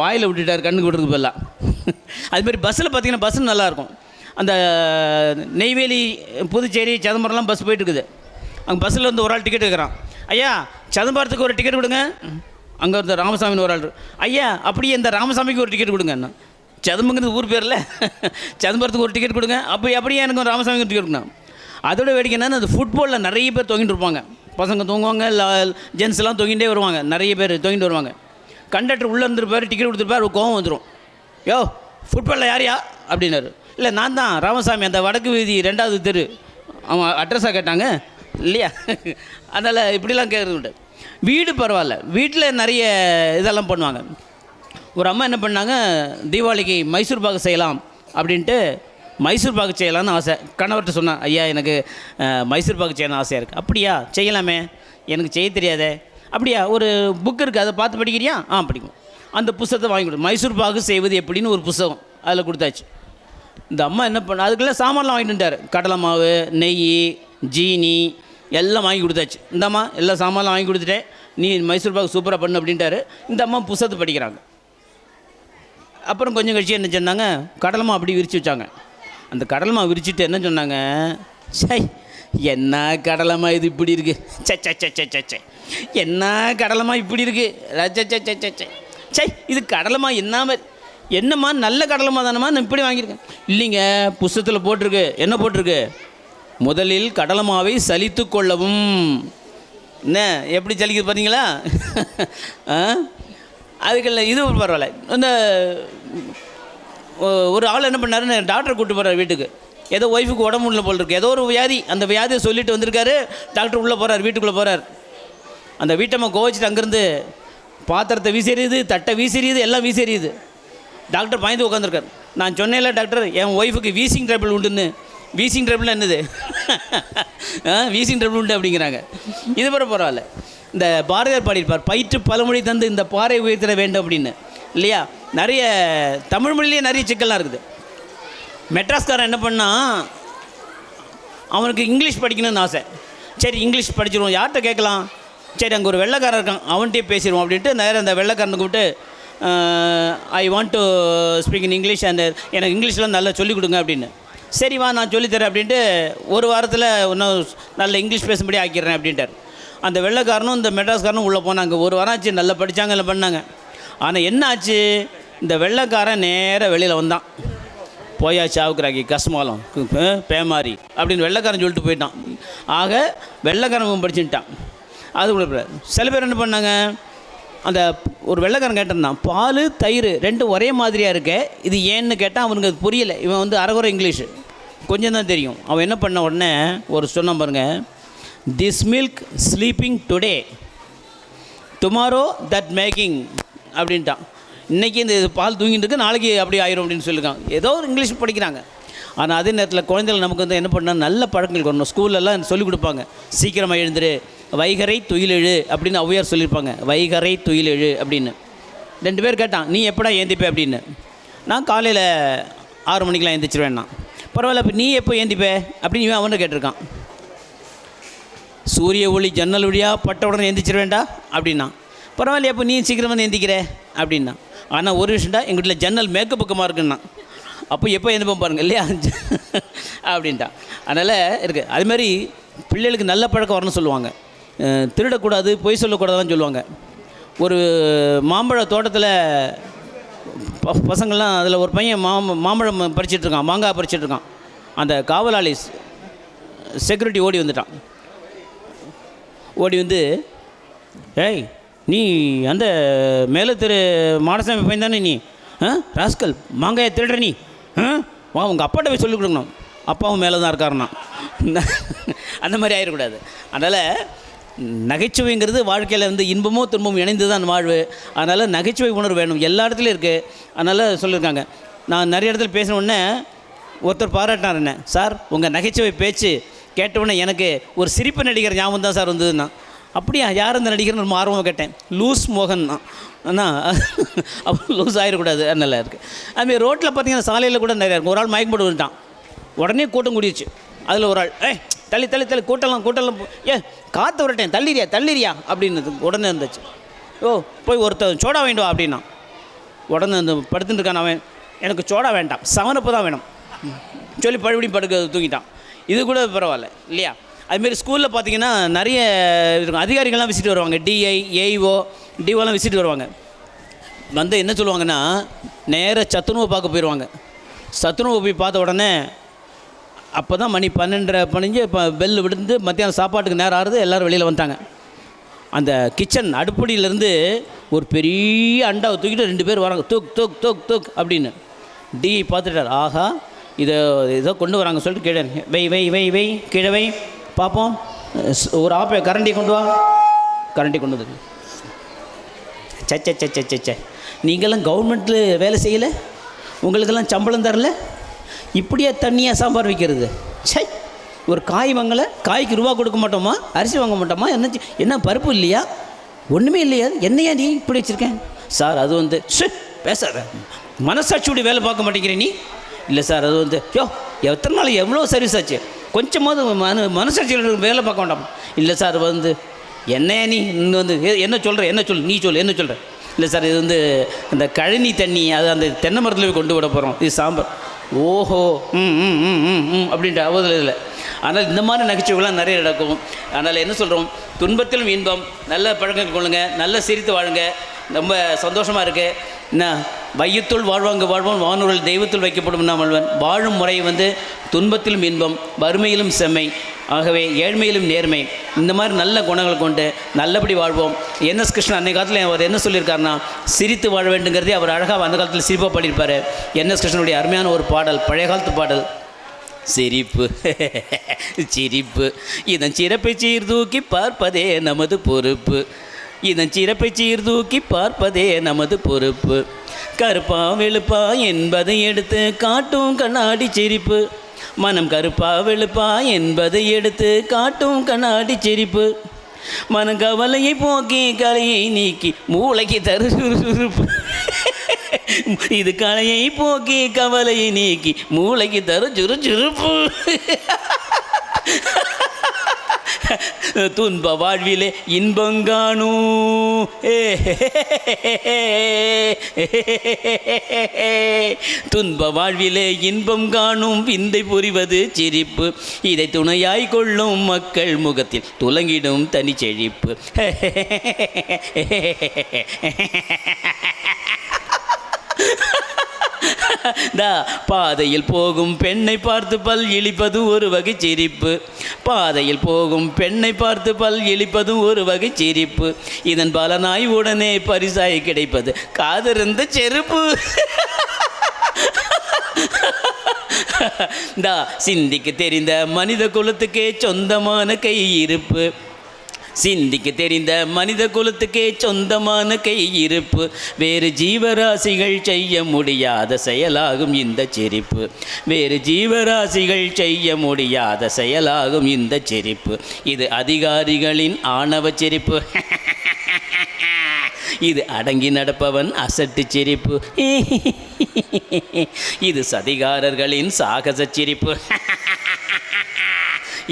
வாயில் விட்டுட்டார், கண்ணுக்கு விடுறதுக்கு பதிலாக. அதுமாதிரி பஸ்ஸில் பார்த்தீங்கன்னா பஸ்ஸு நல்லாயிருக்கும். அந்த நெய்வேலி, புதுச்சேரி, சிதம்பரம்லாம் பஸ் போயிட்டுருக்குது. அங்கே பஸ்ஸில் வந்து ஒரு ஆள் டிக்கெட் எடுக்கிறான். ஐயா சிதம்பரத்துக்கு ஒரு டிக்கெட் கொடுங்க. அங்கே இருந்த ராமசாமின்னு ஒரு ஆள், ஐயா அப்படியே இந்த ராமசாமிக்கு ஒரு டிக்கெட் கொடுங்க. சிதம்பரங்கிறது ஊர் பேரில், சிதம்பரத்துக்கு ஒரு டிக்கெட் கொடுங்க. அப்படியே எனக்கு ஒரு ராமசாமிக்கு ஒரு டிக்கெட் கொடுங்க. அதோட வேடிக்கை என்னன்னா, அந்த ஃபுட்பாலில் நிறைய பேர் தொங்கிட்டு இருப்பாங்க. பசங்க தூங்குவாங்க, ஜென்ஸ்லாம் தொங்கிட்டே வருவாங்க, நிறைய பேர் தொங்கிட்டு வருவாங்க. கண்டக்டர் உள்ளே இருந்துருப்பார், டிக்கெட் கொடுத்துருப்பார், ஒரு கோவம் வந்துடும். யோ ஃபுட்பாலில் யாரையா அப்படின்னாரு. இல்லை நான் தான் ராமசாமி, அந்த வடக்கு வீதி 2வது தெரு. அவன் அட்ரஸாக கேட்டாங்க இல்லையா. அதனால் இப்படிலாம் கேட்குறது உண்டு. வீடு பரவாயில்ல, வீட்டில் நிறைய இதெல்லாம் பண்ணுவாங்க. ஒரு அம்மா என்ன பண்ணாங்க, தீபாவளிக்கு மைசூர் பாக்கு செய்யலாம் அப்படின்ட்டு மைசூர் பாக்கு செய்யலான்னு ஆசை. கணவர்கிட்ட சொன்னேன், ஐயா எனக்கு மைசூர் பாக்கு செய்யணும்னு ஆசையாக இருக்குது. அப்படியா செய்யலாமே, எனக்கு செய்ய தெரியாதே. அப்படியா ஒரு புக் இருக்குது, அதை பார்த்து படிக்கிறியா? படிக்கும். அந்த புத்தகத்தை வாங்கி கொடு, மைசூர் பாக்கு செய்வது எப்படின்னு ஒரு புத்தகம் அதில் கொடுத்தாச்சு. இந்த அம்மா என்ன பண்ண, அதுக்குள்ளே சாமான்லாம் வாங்கிட்டு வந்துட்டார். கடலை மாவு, நெய், ஜீனி எல்லாம் வாங்கி கொடுத்தாச்சு. இந்த அம்மா எல்லா சாமான்லாம் வாங்கி கொடுத்துட்டேன், நீ மைசூர் பாக்கு சூப்பராக பண்ணு அப்படின்ட்டாரு. இந்த அம்மா புத்தகத்தை படிக்கிறாங்க. அப்புறம் கொஞ்சம் கழிச்சு என்ன சொன்னாங்க, கடலைமா அப்படி விரித்து வச்சாங்க. அந்த கடலைமா விரிச்சிட்டு என்ன சொன்னாங்க, சை என்ன கடலைமா இது இப்படி இருக்குது, சே என்ன கடலைமா இப்படி இருக்குது, சை இது கடலைமா என்னம்மா நல்ல கடலைமா தானம்மா, நான் இப்படி வாங்கியிருக்கேன். இல்லைங்க புஸ்தகத்தில் போட்டிருக்கு, என்ன போட்டிருக்கு, முதலில் கடலைமாவை சலித்து கொள்ளவும். என்ன எப்படி சலிக்குது பார்த்தீங்களா? அதுக்கெல்லாம் இது பரவாயில்ல. அந்த ஒரு ஆள் என்ன பண்ணாருன்னு டாக்டரை கூப்பிட்டு போகிறார் வீட்டுக்கு. ஏதோ ஒய்ஃபுக்கு உடம்பு உள்ள போல் இருக்குது, ஏதோ ஒரு வியாதி. அந்த வியாதியை சொல்லிட்டு வந்திருக்காரு. டாக்டர் உள்ளே போகிறார், வீட்டுக்குள்ளே போகிறார். அந்த வீட்டம்மா கோவச்சிட்டு அங்கேருந்து பாத்திரத்தை வீசறியுது, தட்டை வீசறியுது, எல்லாம் வீசறியுது. டாக்டர் பயந்து உட்காந்துருக்கார். நான் சொன்னேன்ல டாக்டர், என் ஒய்ஃபுக்கு வீசிங் ட்ரபிள் உண்டுன்னு. வீசிங் ட்ரபிள் என்னது? வீசிங் ட்ரபிள் உண்டு அப்படிங்கிறாங்க. இது பரவாயில்ல. இந்த பாரதியார் பாடியிருப்பார், பயிற்று பழமொழி தந்து இந்த பாறை உயர்த்திட வேண்டும் அப்படின்னு, இல்லையா? நிறைய தமிழ் மொழியிலேயே நிறைய சிக்கல்லாம் இருக்குது. மெட்ராஸ்காரன் என்ன பண்ணால், அவனுக்கு இங்கிலீஷ் படிக்கணும்னு ஆசை. சரி இங்கிலீஷ் படிச்சிருவோம், யார்கிட்ட கேட்கலாம்? சரி அங்கே ஒரு வெள்ளைக்காரன் இருக்கான், அவன்கிட்டே பேசிடுவோம் அப்படின்ட்டு நேரம் அந்த வெள்ளைக்காரனை கூப்பிட்டு, I want to speak in English, அந்த எனக்கு இங்கிலீஷ்லாம் நல்லா சொல்லிக் கொடுங்க அப்படின்னு. சரி வா நான் சொல்லித்தரேன் அப்படின்ட்டு ஒரு வாரத்தில் இன்னும் நல்ல இங்கிலீஷ் பேசும்படி ஆக்கிடுறேன் அப்படின்ட்டார். அந்த வெள்ளைக்காரனும் இந்த மெட்ராஸ்காரனும் உள்ளே போனாங்க. ஒரு வாரம் ஆச்சு, நல்லா படித்தாங்க, எல்லாம் பண்ணாங்க. ஆனால் என்ன ஆச்சு, இந்த வெள்ளைக்காரன் நேராக வெளியில் வந்தான். போயா சாவுக்குறாக்கி கஸ்மாலம் பேமாரி அப்படின்னு வெள்ளைக்காரன் சொல்லிட்டு போயிட்டான். ஆக வெள்ளைக்காரன் படிச்சுட்டான். அது கூட சில பேர் என்ன பண்ணாங்க, அந்த ஒரு வெள்ளைக்காரன் கேட்டிருந்தான், பால் தயிர் ரெண்டும் ஒரே மாதிரியாக இருக்க, இது ஏன்னு கேட்டால் அவனுக்கு அது புரியலை. இவன் வந்து அரைகுறை இங்கிலீஷு, கொஞ்சம் தான் தெரியும். அவன் என்ன பண்ண உடனே ஒரு சொன்ன பாருங்க, this milk sleeping today tomorrow that making அப்படின்ட்டான். இன்றைக்கி இந்த பால் தூங்கிட்டு இருக்கு, நாளைக்கு அப்படி ஆயிரும் அப்படின்னு சொல்லியிருக்கான். ஏதோ ஒரு இங்கிலீஷ் படிக்கிறாங்க. ஆனால் அதே நேரத்தில் குழந்தைகள் நமக்கு வந்து என்ன பண்ணால் நல்ல பழக்கங்கள் வரணும். ஸ்கூல்லலாம் சொல்லிக் கொடுப்பாங்க, சீக்கிரமாக எழுந்துரு, வைகரை துயிலெழு அப்படின்னு ஔவையார் சொல்லியிருப்பாங்க. வைகரை துயிலெழு அப்படின்னு. 2 பேர் கேட்டான், நீ எப்படா ஏந்திப்பே அப்படின்னு. நான் காலையில் 6 மணிக்கெலாம் எழுந்திரிச்சிருவேன்னா. பரவாயில்ல, இப்போ நீ எப்போ ஏந்திப்பே அப்படின்னு இவன் அவனை கேட்டிருக்கான். சூரிய ஒளி ஜன்னல் வழியாக பட்ட உடனே எந்திரிச்சிருவேண்டா அப்படின்னா. பரவாயில்லையா, அப்போ நீ சீக்கிரம் வந்து எந்திக்கிற அப்படின்னா. ஆனால் ஒரு விஷயம்டா, எங்கள் வீட்டில் ஜன்னல் மேற்கு பக்கமாக இருக்குன்னா. அப்போ எப்போ எந்திப்போம் பாருங்கள் இல்லையா அப்படின்ட்டா. அதனால் இருக்குது. அதுமாதிரி பிள்ளைகளுக்கு நல்ல பழக்கம் வரணும்னு சொல்லுவாங்க. திருடக்கூடாது, பொய் சொல்லக்கூடாதுன்னு சொல்லுவாங்க. ஒரு மாம்பழ தோட்டத்தில் பசங்கள்லாம், அதில் ஒரு பையன் மாம்பழம் பறிச்சிட்ருக்கான், மாங்காய் பறிச்சிட்ருக்கான். அந்த காவலாளி செக்யூரிட்டி ஓடி வந்துட்டான். ஓடி வந்து, ஏய் நீ அந்த மேலே திரு மாடசாமி பையன் தானே நீ, ராஸ்கல் மாங்காயை திருடுற நீ, வா உங்கள் அப்பாட்ட போய் சொல்லிக் கொடுக்கணும். அப்பாவும் மேலே தான் இருக்காருண்ணா. அந்த மாதிரி ஆகிடக்கூடாது. அதனால் நகைச்சுவைங்கிறது வாழ்க்கையில் வந்து இன்பமோ துன்பமும் இணைந்து தான் வாழ்வு. அதனால் நகைச்சுவை உணர்வு வேணும், எல்லா இடத்துலையும் இருக்குது. அதனால் சொல்லியிருக்காங்க. நான் நிறைய இடத்துல பேசின உடனே ஒருத்தர் பாராட்டினார் என்ன, சார் உங்கள் நகைச்சுவை பேச்சு கேட்டவுடனே எனக்கு ஒரு சிரிப்பு நடிகர் ஞாபகம் தான் சார் வந்ததுன்னா. அப்படியா, யார் அந்த நடிகர்னு ரொம்ப ஆர்வமாக கேட்டேன். லூஸ் மோகன் தான். ஆனால் அப்போ லூஸ் ஆகிடக்கூடாது, நல்லா இருக்குது. அதுமாதிரி ரோட்டில் பார்த்தீங்கன்னா சாலையில் கூட நிறையா இருக்கும். ஒரு ஆள் மயக்கம் போட்டு வந்துட்டான், உடனே கூட்டம் கூடிடுச்சு. அதில் ஒரு ஆள், தள்ளி தள்ளி தள்ளி கூட்டலாம் காற்று விரட்டேன், தள்ளிரியா அப்படின்னு உடனே இருந்துச்சு. போய் ஒருத்தர் சோடா வேண்டுவா அப்படின்னா. உடனே அந்த படுத்துட்டு இருக்கான் அவன், எனக்கு சோடா வேண்டாம், 7 Up தான் வேணும் சொல்லி பழுபடியும் தூங்கிட்டான். இது கூட பரவாயில்ல இல்லையா? அதுமாரி ஸ்கூலில் பார்த்தீங்கன்னா நிறைய இருக்கும், அதிகாரிகள்லாம் விசிட் வருவாங்க, டிஐ ஏஇஓ டிஓலாம் விசிட் வருவாங்க. வந்து என்ன சொல்லுவாங்கன்னா நேராக சத்துணவு பார்க்க போயிடுவாங்க. சத்துணவு போய் பார்த்த உடனே அப்போ தான் மணி 12:30 இப்போ பெல் விழுந்து மத்தியானம் சாப்பாட்டுக்கு நேரம் ஆறுது, எல்லோரும் வெளியில் வந்துட்டாங்க. அந்த கிச்சன் அடுப்படியிலேருந்து ஒரு பெரிய அண்டாவை தூக்கிட்டு 2 பேர் வராங்க, தூக் தூக் தூக் தூக் அப்படின்னு. டிஐ பார்த்துட்டார், ஆஹா இதை கொண்டு வராங்க சொல்லிட்டு கீழே வை வை வை வை கீழே வை பார்ப்போம், ஒரு ஆப்பை கரண்டி கொண்டு வா. கரண்டி கொண்டு வந்து சே நீங்கள்லாம் கவர்மெண்ட்டில் வேலை செய்யலை, உங்களுக்கெல்லாம் சம்பளம் தரல, இப்படியே தண்ணியாக சாம்பார் வைக்கிறது. சை, ஒரு காய் வாங்கலை, காய்க்கு ரூபா கொடுக்க மாட்டோமா, அரிசி வாங்க மாட்டோமா, என்ன பருப்பு இல்லையா, ஒன்றுமே இல்லையா, என்னையா நீ இப்படி வச்சுருக்கேன் சார்? அது வந்து பேசாத, மனசாட்சியோடைய வேலை பார்க்க மாட்டேங்கிற நீ. இல்லை சார், அது வந்து எத்தனை நாள் எவ்வளோ சர்வீஸ் ஆச்சு, கொஞ்சமாவது மனசாட்சியோட வேலை பார்க்க மாட்டோம். இல்லை சார் வந்து என்னையா நீ வந்து என்ன சொல்கிற, என்ன சொல், நீ சொல், என்ன சொல்கிற? இல்லை சார், இது வந்து அந்த கழனி தண்ணி, அது அந்த தென்னை மரத்தில் போய் கொண்டு விட போகிறோம், இது சாம்பார். ஓஹோ அப்படின்ட்டு அவதில் இல்லை. ஆனால் இந்த மாதிரி நகைச்சுவைகள்லாம் நிறைய நடக்கும். அதனால் என்ன சொல்கிறோம், துன்பத்திலும் இன்பம், நல்ல பழக்கங்கள் கொள்ளுங்க, நல்ல சிரித்து வாழுங்க. ரொம்ப சந்தோஷமாக இருக்குது. என்ன வையத்துள் வாழ்வாங்க வாழ்வான் வானூரில் தெய்வத்தில் வைக்கப்படும் நாமல்வன். வாழும் முறை வந்து துன்பத்திலும் இன்பம், வறுமையிலும் செம்மை, ஆகவே ஏழ்மையிலும் நேர்மை, இந்த மாதிரி நல்ல குணங்கள் கொண்டு நல்லபடி வாழ்வோம். என்எஸ் கிருஷ்ணன் அன்றைய காலத்தில் அவர் என்ன சொல்லியிருக்காருன்னா, சிரித்து வாழ வேண்டுங்கிறதே அவர் அழகாக அந்த காலத்தில் சிரிப்பாக பாடியிருப்பார். என்எஸ் கிருஷ்ணனுடைய அருமையான ஒரு பாடல், பழைய காலத்து பாடல். சிரிப்பு சிரிப்பு இதன் சிறப்பை சீர்தூக்கி பார்ப்பதே நமது பொறுப்பு, இதன் சிறப்பை சீர்தூக்கி பார்ப்பதே நமது பொறுப்பு. கருப்பா வெளுப்பா என்பதை எடுத்து காட்டும் கண்ணாடி சிரிப்பு, மனம் கருப்பா வெளுப்பா என்பதை எடுத்து காட்டும் கண்ணாடி சிரிப்பு. மனம் கவலையை போக்கி கலையை நீக்கி மூளைக்கு தரு சுறுசுறுப்பு. இது கலையை போக்கி கவலையை நீக்கி மூளைக்கு தரு சுறுசுறுப்பு. துன்ப வாழ்விலே இன்பங்காணும், துன்ப வாழ்விலே இன்பம் காணும் விந்தை புரிவது சிரிப்பு, இதை துணையாய் கொள்ளும் மக்கள் முகத்தில் துலங்கிடும் தனி செழிப்பு. பாதையில் போகும் பெண்ணை பார்த்து பல் இழிப்பது ஒரு வகை சிரிப்பு, பாதையில் போகும் பெண்ணை பார்த்து பல் இழிப்பது ஒரு வகை சிரிப்பு, இதன் பலனாய் உடனே பரிசாய் கிடைப்பது காதிருந்த செருப்பு. சிந்திக்க தெரிந்த மனித குலத்துக்கே சொந்தமான கை இருப்பு, சிந்திக்க தெரிந்த மனித குலத்துக்கே சொந்தமான கை இருப்பு, வேறு ஜீவராசிகள் செய்ய முடியாத செயலாகும் இந்த சிரிப்பு, வேறு ஜீவராசிகள் செய்ய முடியாத செயலாகும் இந்த சிரிப்பு, இது அதிகாரிகளின் ஆணவ சிரிப்பு, இது அடங்கி நடப்பவன் அசட்டு சிரிப்பு, இது சதிகாரர்களின் சாகச சிரிப்பு,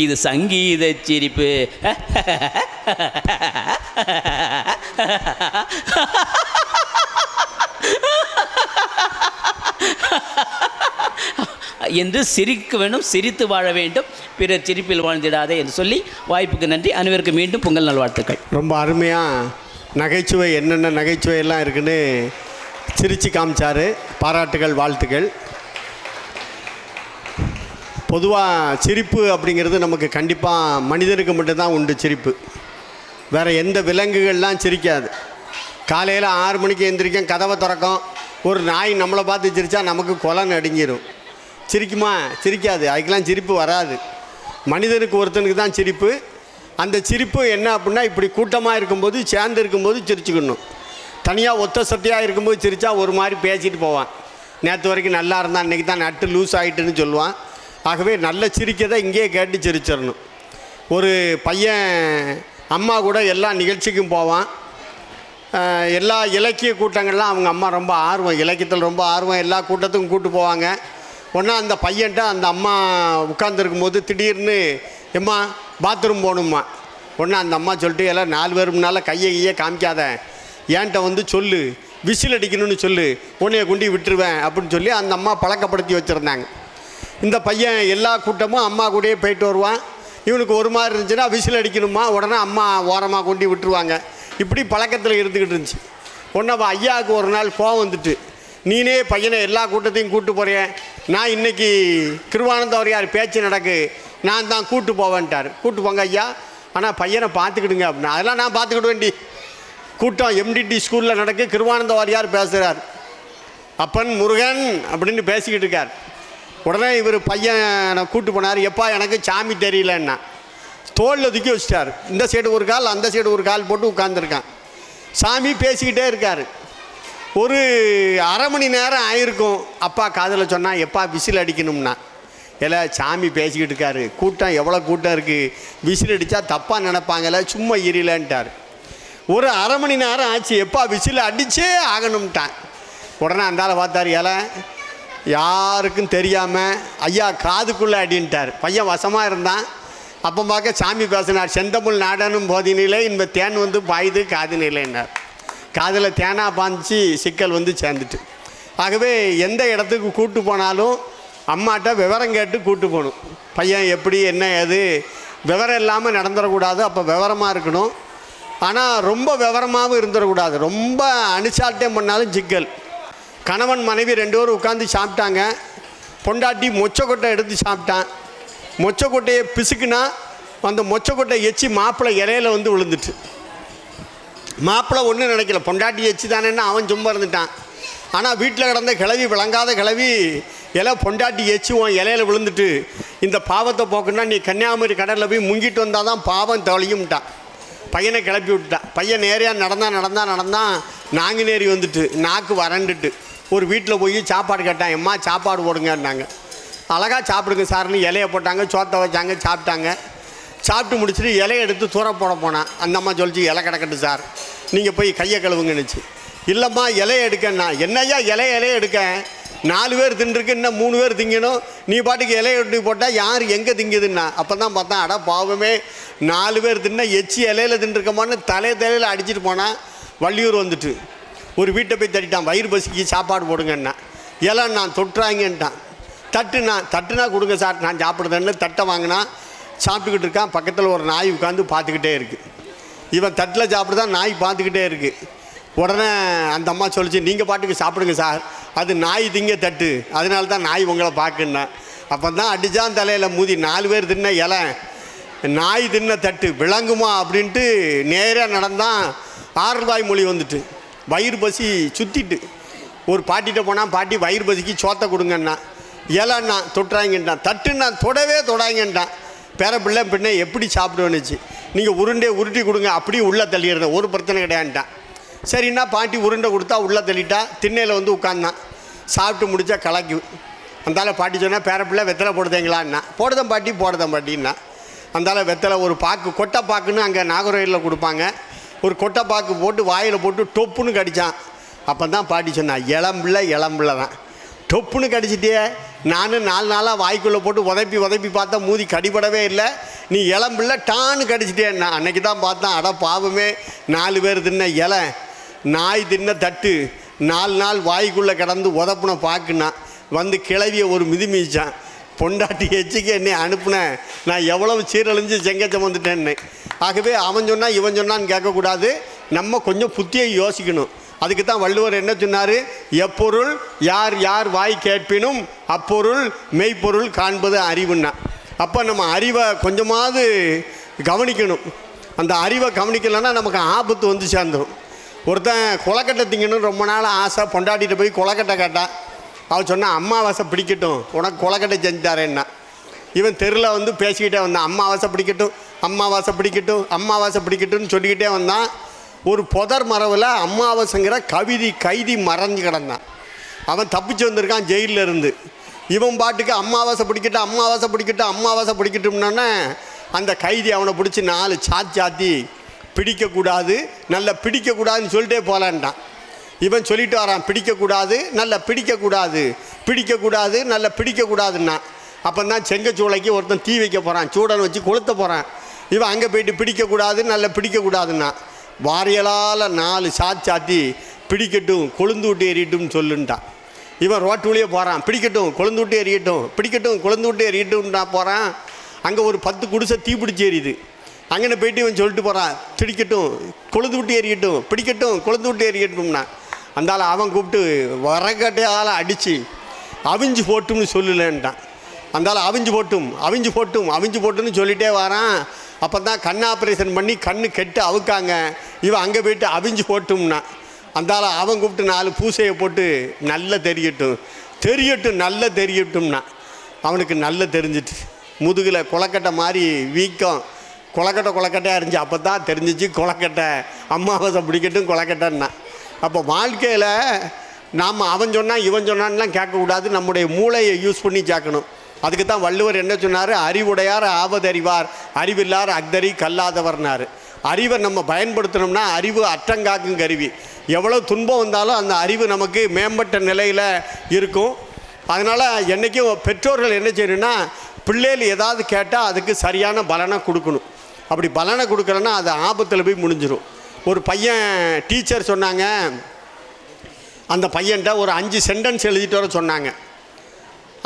இது சங்கீத சிரிப்பு. என்று சிரிக்க வேண்டும், சிரித்து வாழ வேண்டும், பிறர் சிரிப்பில் வாழ்ந்திடாதே என்று சொல்லி வாய்ப்புக்கு நன்றி. அனைவருக்கும் மீண்டும் பொங்கல் நல்வாழ்த்துக்கள். ரொம்ப அருமையாக நகைச்சுவை என்னென்ன நகைச்சுவை எல்லாம் இருக்குன்னு சிரித்து காமிச்சார். பாராட்டுகள், வாழ்த்துக்கள். பொதுவாக சிரிப்பு அப்படிங்கிறது நமக்கு கண்டிப்பாக மனிதனுக்கு மட்டும்தான் உண்டு சிரிப்பு. வேறு எந்த விலங்குகள்லாம் சிரிக்காது. காலையில் 6 மணிக்கு எந்திரிக்கும், கதவை திறக்கும், ஒரு நாய் நம்மளை பார்த்து சிரித்தா நமக்கு கொலை நடுங்கிடும். சிரிக்குமா? சிரிக்காது. அதுக்கெல்லாம் சிரிப்பு வராது. மனிதனுக்கு ஒருத்தனுக்கு தான் சிரிப்பு. அந்த சிரிப்பு என்ன அப்படின்னா, இப்படி கூட்டமாக இருக்கும்போது, சேர்ந்து இருக்கும்போது சிரிச்சுக்கணும். தனியாக ஒத்த சட்டையாக இருக்கும்போது சிரித்தா ஒரு மாதிரி பேசிட்டு போவான். நேற்று வரைக்கும் நல்லா இருந்தான், இன்றைக்கி தான் நட்டு லூஸ் ஆகிட்டுன்னு சொல்லுவான். ஆகவே நல்ல சிரிக்கதை இங்கேயே கேட்டு சிரிச்சிடணும். ஒரு பையன் அம்மா கூட எல்லா நிகழ்ச்சிக்கும் போவான். எல்லா இலக்கிய கூட்டங்கள்லாம் அவங்க அம்மா ரொம்ப ஆர்வம், இலக்கியத்தில் ரொம்ப ஆர்வம், எல்லா கூட்டத்துக்கும் கூப்பிட்டு போவாங்க. ஒன்றா அந்த பையன்ட்ட அந்த அம்மா உட்காந்துருக்கும்போது திடீர்னு எம்மா பாத்ரூம் போகணும்மா. ஒன்றா அந்த அம்மா சொல்லிட்டு, எல்லாம் 4 பேர் முன்னால் கையை காமிக்காத, ஏன்ட்ட வந்து சொல்லு, விசில் அடிக்கணும்னு சொல்லு, உன்னைய குண்டி விட்டுருவேன் அப்படின்னு சொல்லி அந்த அம்மா பழக்கப்படுத்தி வச்சுருந்தாங்க. இந்த பையன் எல்லா கூட்டமும் அம்மா கூடயே போயிட்டு வருவான். இவனுக்கு ஒரு மாதிரி இருந்துச்சுன்னா விசில் அடிக்கணுமா, உடனே அம்மா ஓரமாக கொண்டு விட்டுருவாங்க. இப்படி பழக்கத்தில் இருந்துக்கிட்டு இருந்துச்சு. ஒன்று அவள் ஐயாவுக்கு ஒரு நாள் கோவம் வந்துட்டு, நீனே பையனை எல்லா கூட்டத்தையும் கூப்பிட்டு போகிறேன், நான் இன்றைக்கி கிருவானந்தவரையார் பேச்சு நடக்கு, நான் தான் கூப்பிட்டு போவேன்ட்டார். கூப்பிட்டு போங்க ஐயா, ஆனால் பையனை பார்த்துக்கிடுங்க அப்படின்னா. அதெல்லாம் நான் பார்த்துக்கிட வேண்டி, கூட்டம் எம்டிடி ஸ்கூலில் நடக்கு, கிருவானந்தவாரியார் பேசுகிறார், அப்பன் முருகன் அப்படின்னு பேசிக்கிட்டு இருக்கார். உடனே இவர் பையனை கூப்பிட்டு போனார். எப்பா எனக்கு சாமி தெரியலன்னா தோளில் தூக்கி வச்சிட்டார். இந்த சைடு ஒரு கால் அந்த சைடு ஒரு கால் போட்டு உட்காந்துருக்கான். சாமி பேசிக்கிட்டே இருக்கார். ஒரு அரை மணி நேரம் ஆயிருக்கும். அப்பா காதில் சொன்னால் எப்பா விசில் அடிக்கணும்னா, இல்லை சாமி பேசிக்கிட்டு இருக்காரு, கூட்டம் எவ்வளோ கூட்டம் இருக்குது, விசில் அடித்தா தப்பாக நினைப்பாங்கல்ல, சும்மா இரியலன்ட்டார். ஒரு அரை மணி நேரம் ஆச்சு, எப்பா விசில் அடித்தே ஆகணும்ட்டான். உடனே அந்தால பார்த்தார், இலை யாருக்கும் தெரியாமல் ஐயா காதுக்குள்ளே அடின்ட்டார். பையன் வசமாக இருந்தான். அப்போ பார்க்க சாமி பேசினார், செந்தமிழ் நாடனும் போதினிலே இந்த தேன் வந்து பாயுது காது நிலைன்னார். காதில் தேனாக பாய்ச்சி சிக்கல் வந்து சேர்ந்துட்டு. ஆகவே எந்த இடத்துக்கு கூப்பிட்டு போனாலும் அம்மாட்ட விவரம் கேட்டு கூப்பிட்டு போகணும். பையன் எப்படி என்ன ஏது விவரம் இல்லாமல் நடந்துடக்கூடாது. அப்போ விவரமாக இருக்கணும். ஆனால் ரொம்ப விவரமாகவும் இருந்துடக்கூடாது. ரொம்ப அனுசால்ட்டம் பண்ணாலும் சிக்கல். கணவன் மனைவி 2 பேரும் உட்காந்து சாப்பிட்டாங்க. பொண்டாட்டி மொச்சக்கொட்டை எடுத்து சாப்பிட்டான். மொச்சக்கொட்டையை பிசுக்குனா அந்த மொச்சக்கொட்டை எச்சி மாப்பிள்ளை இலையில வந்து விழுந்துட்டு. மாப்பிள்ளை ஒன்றும் நினைக்கல, பொண்டாட்டி எச்சி தானேன்னு அவன் சும்மா இருந்துட்டான். ஆனால் வீட்டில் கிடந்த கிளவி, விளங்காத கிளவி, இலை பொண்டாட்டி எச்சி உன் இலையில விழுந்துட்டு, இந்த பாவத்தை போக்குன்னா நீ கன்னியாகுமரி கடலில் போய் முங்கிட்டு வந்தால் தான் பாவம் தொலையும்ட்டான். பையனை கிளப்பி விட்டுட்டான். பையன் நேரையாக நடந்தான் நாங்குநேரி வந்துட்டு நாக்கு வறண்டுட்டு ஒரு வீட்டில் போய் சாப்பாடு கேட்டான். எம்மா சாப்பாடு போடுங்கன்னாங்க. அழகாக சாப்பிடுங்க சார்னு இலையை போட்டாங்க, சோத்தை வச்சாங்க, சாப்பிட்டாங்க. சாப்பிட்டு முடிச்சுட்டு இலையை எடுத்து தூர போட போனான். அந்த அம்மா சொல்லிச்சு, இலை கிடக்கட்டு சார், நீங்கள் போய் கையை கழுவுங்கன்னுச்சு. இல்லைம்மா இலையை எடுக்கன்னா. என்னையா இலையை எடுக்க, 4 பேர் தின்றுருக்கு, இன்னும் 3 பேர் திங்கணும், நீ பாட்டுக்கு இலையை எடுத்து போட்டால் யார் எங்கே திங்குதுன்னா. அப்போ தான் பார்த்தா, அட பாவமே, 4 பேர் தின்னா எச்சி இலையில் தின்றுருக்கமான்னு தலையில் அடிச்சுட்டு போனான். வள்ளியூர் வந்துட்டு ஒரு வீட்டை போய் தட்டிட்டான். வயிறு பசிக்கு சாப்பாடு போடுங்கண்ணா. இலை நான் தொட்டுறாங்கன்ட்டான். தட்டுனா கொடுங்க சார் நான் சாப்பிடுதேன்னு தட்டை வாங்கினா. சாப்பிட்டுக்கிட்டு இருக்கான். பக்கத்தில் ஒரு நாய் உட்காந்து பார்த்துக்கிட்டே இருக்குது. இவன் தட்டில் சாப்பிடுதான், நாய் பார்த்துக்கிட்டே இருக்குது. உடனே அந்த அம்மா சொல்லிச்சு, நீங்கள் பாட்டுக்கு சாப்பிடுங்க சார், அது நாய் திங்க தட்டு, அதனால தான் நாய் உங்களை பார்க்குன்னா. அப்போ தான் அடித்தான் தலையில் மூதி. 4 பேர் தின்ன இலை, நாய் தின்ன தட்டு விளங்குமா அப்படின்ட்டு நேராக நடந்தான். 6 ரூபாய் மொழி வந்துட்டு வயிறு பசி சுற்றிட்டு ஒரு பாட்டிகிட்ட போனால், பாட்டி வயிறு பசிக்கு சோத்தை கொடுங்கண்ணா. இலைண்ணா தொட்டுறாங்கன்ட்டான். தட்டுன்னா தொடாங்கன்ட்டான். பேர பிள்ளை எப்படி சாப்பிடுவேன்னுச்சு. நீங்கள் உருட்டி கொடுங்க, அப்படியே உள்ளே தள்ளிடுறேன், ஒரு பிரச்சனை கிடையாதுட்டான். சரின்னா பாட்டி உருண்டை கொடுத்தா உள்ளே தள்ளிட்டா. திண்ணையில் வந்து உட்காந்தான். சாப்பிட்டு முடித்தா கலக்கி. அந்தால பாட்டி சொன்னால், பேர பிள்ளை வெத்தலை போடுதீங்களான்னா. போடுதேன் பாட்டின்னா. அந்தால வெத்தலை ஒரு பாக்கு, கொட்டை பாக்குன்னு அங்கே நாகர்கோயிலில் கொடுப்பாங்க. ஒரு கொட்டை பாக்கு போட்டு வாயில் போட்டு டொப்புன்னு கடித்தான். அப்போ தான் பாட்டி சொன்னான், இளம்பிள்ளை தான், டொப்புன்னு கடிச்சிட்டே. நானும் 4 நாளாக வாய்க்குள்ளே போட்டு உதப்பி பார்த்தா மூதி கடிபடவே இல்லை, நீ இளம்பிள்ளை டான்னு கடிச்சிட்டேன்னா. அன்னைக்கு தான் பார்த்தான், அட பாவமே, 4 பேர் தின்ன இலை, நாய் தின்ன தட்டு, 4 நாள் வாய்க்குள்ளே கிடந்து உதப்புன பாக்குன்னா. வந்து கிளவிய ஒரு மிதிச்சான். பொண்டாட்டி எச்சிக்கு என்னை அனுப்புனேன், நான் எவ்வளவு சீரழிஞ்சு செங்கச்சம் வந்துட்டேன்னு. ஆகவே அவன் சொன்னால் இவன் சொன்னான்னு கேட்கக்கூடாது, நம்ம கொஞ்சம் புத்தியை யோசிக்கணும். அதுக்கு தான் வள்ளுவர் என்ன சொன்னார், எப்பொருள் யார் வாய் கேட்பினும் அப்பொருள் மெய்ப்பொருள் காண்பது அறிவுன்னா. அப்போ நம்ம அறிவை கொஞ்சமாவது கவனிக்கணும். அந்த அறிவை கவனிக்கலைன்னா நமக்கு ஆபத்து வந்து சேர்ந்துடும். ஒருத்தன் கொலக்கட்டை திங்கணும் ரொம்ப நாள் ஆசை, பொண்டாட்டிகிட்ட போய் கொலக்கட்டை கேட்டான். அவன் சொன்னான், அம்மாவாசை பிடிக்கட்டும், உனக்கு கொலக்கட்டை செஞ்சு தரேன்னா. இவன் தெருவில் வந்து பேசிக்கிட்டே வந்தான், அம்மாவாசை பிடிக்கட்டும்னு சொல்லிக்கிட்டே வந்தான். ஒரு புதர் மரவில் அம்மாவாசைங்கிற கைதி மறைஞ்சு கிடந்தான். அவன் தப்பிச்சு வந்திருக்கான் ஜெயிலில் இருந்து. இவன் பாட்டுக்கு அம்மாவாசை பிடிக்கட்டும்னோடனே அந்த கைதி அவனை பிடிச்சி 4 சாத்தி பிடிக்கக்கூடாது, நல்லா பிடிக்கக்கூடாதுன்னு சொல்லிட்டே போகலான்ட்டான். இவன் சொல்லிட்டு வரான், பிடிக்கக்கூடாது நல்லா பிடிக்கக்கூடாதுன்னா. அப்போ தான் செங்கச்சூளைக்கு ஒருத்தன் தீ வைக்க போகிறான், சூடனை வச்சு கொளுத்த போகிறான். இவன் அங்கே போயிட்டு பிடிக்கக்கூடாதுன்னா வாரியலால் 4 சாத்தி பிடிக்கட்டும் கொழுந்து விட்டு எறியட்டும்னு சொல்லுன்ட்டான். இவன் ரோட்டு வழியே போகிறான், பிடிக்கட்டும் கொழுந்து விட்டு எறியட்டும்னா போகிறான். அங்கே ஒரு 10 குடிசை தீப்பிடிச்சி எரியுது. அங்கே போயிட்டு இவன் சொல்லிட்டு போகிறான், திடிக்கட்டும் கொழுந்து விட்டு எரியட்டும், பிடிக்கட்டும் கொழுந்து விட்டு எரியட்டும்னா. அந்தால அவன் கூப்பிட்டு வரக்கட்டையால் அடித்து அவிஞ்சு போட்டும்னு சொல்லலன்ட்டான். அந்தால அவிஞ்சு போட்டும்னு சொல்லிகிட்டே வரான். அப்போ தான் கண் ஆப்ரேஷன் பண்ணி கண்ணு கெட்டு அவுக்காங்க. இவன் அங்கே போயிட்டு அவிஞ்சு போட்டும்னா. அந்தால அவன் கூப்பிட்டு 4 பூசையை போட்டு நல்லா நல்லா தெரியட்டும்னா. அவனுக்கு நல்லா தெரிஞ்சிட்டு முதுகில் கொலக்கட்டை மாதிரி வீக்கம், கொலக்கட்டையாக இருந்துச்சு. அப்போ தான் தெரிஞ்சிச்சு கொலக்கட்டை அம்மாவாசை பிடிக்கட்டும் கொலக்கட்டைன்னா. அப்போ வாழ்க்கையில் நாம் அவன் சொன்னால் இவன் சொன்னான்லாம் கேட்கக்கூடாது, நம்முடைய மூளையை யூஸ் பண்ணி கேட்கணும். அதுக்கு தான் வள்ளுவர் என்ன சொன்னார், அறிவுடையார் ஆவதறிவார், அறிவில்லார் அக்தரி கல்லாதவர்னார். அறிவை நம்ம பயன்படுத்தினோம்னா அறிவு அற்றங்காக்கும் கருவி. எவ்வளோ துன்பம் வந்தாலும் அந்த அறிவு நமக்கு மேம்பட்ட நிலையில் இருக்கும். அதனால் என்றைக்கும் பெற்றோர்கள் என்ன செய்யணும்னா, பிள்ளைகள் ஏதாவது கேட்டால் அதுக்கு சரியான பலனை கொடுக்கணும். அப்படி பலனை கொடுக்கலன்னா அது ஆபத்தில் போய் முடிஞ்சிடும். ஒரு பையன் டீச்சர் சொன்னாங்க, அந்த பையன்கிட்ட ஒரு 5 சென்டென்ஸ் எழுதிட்டு வர சொன்னாங்க.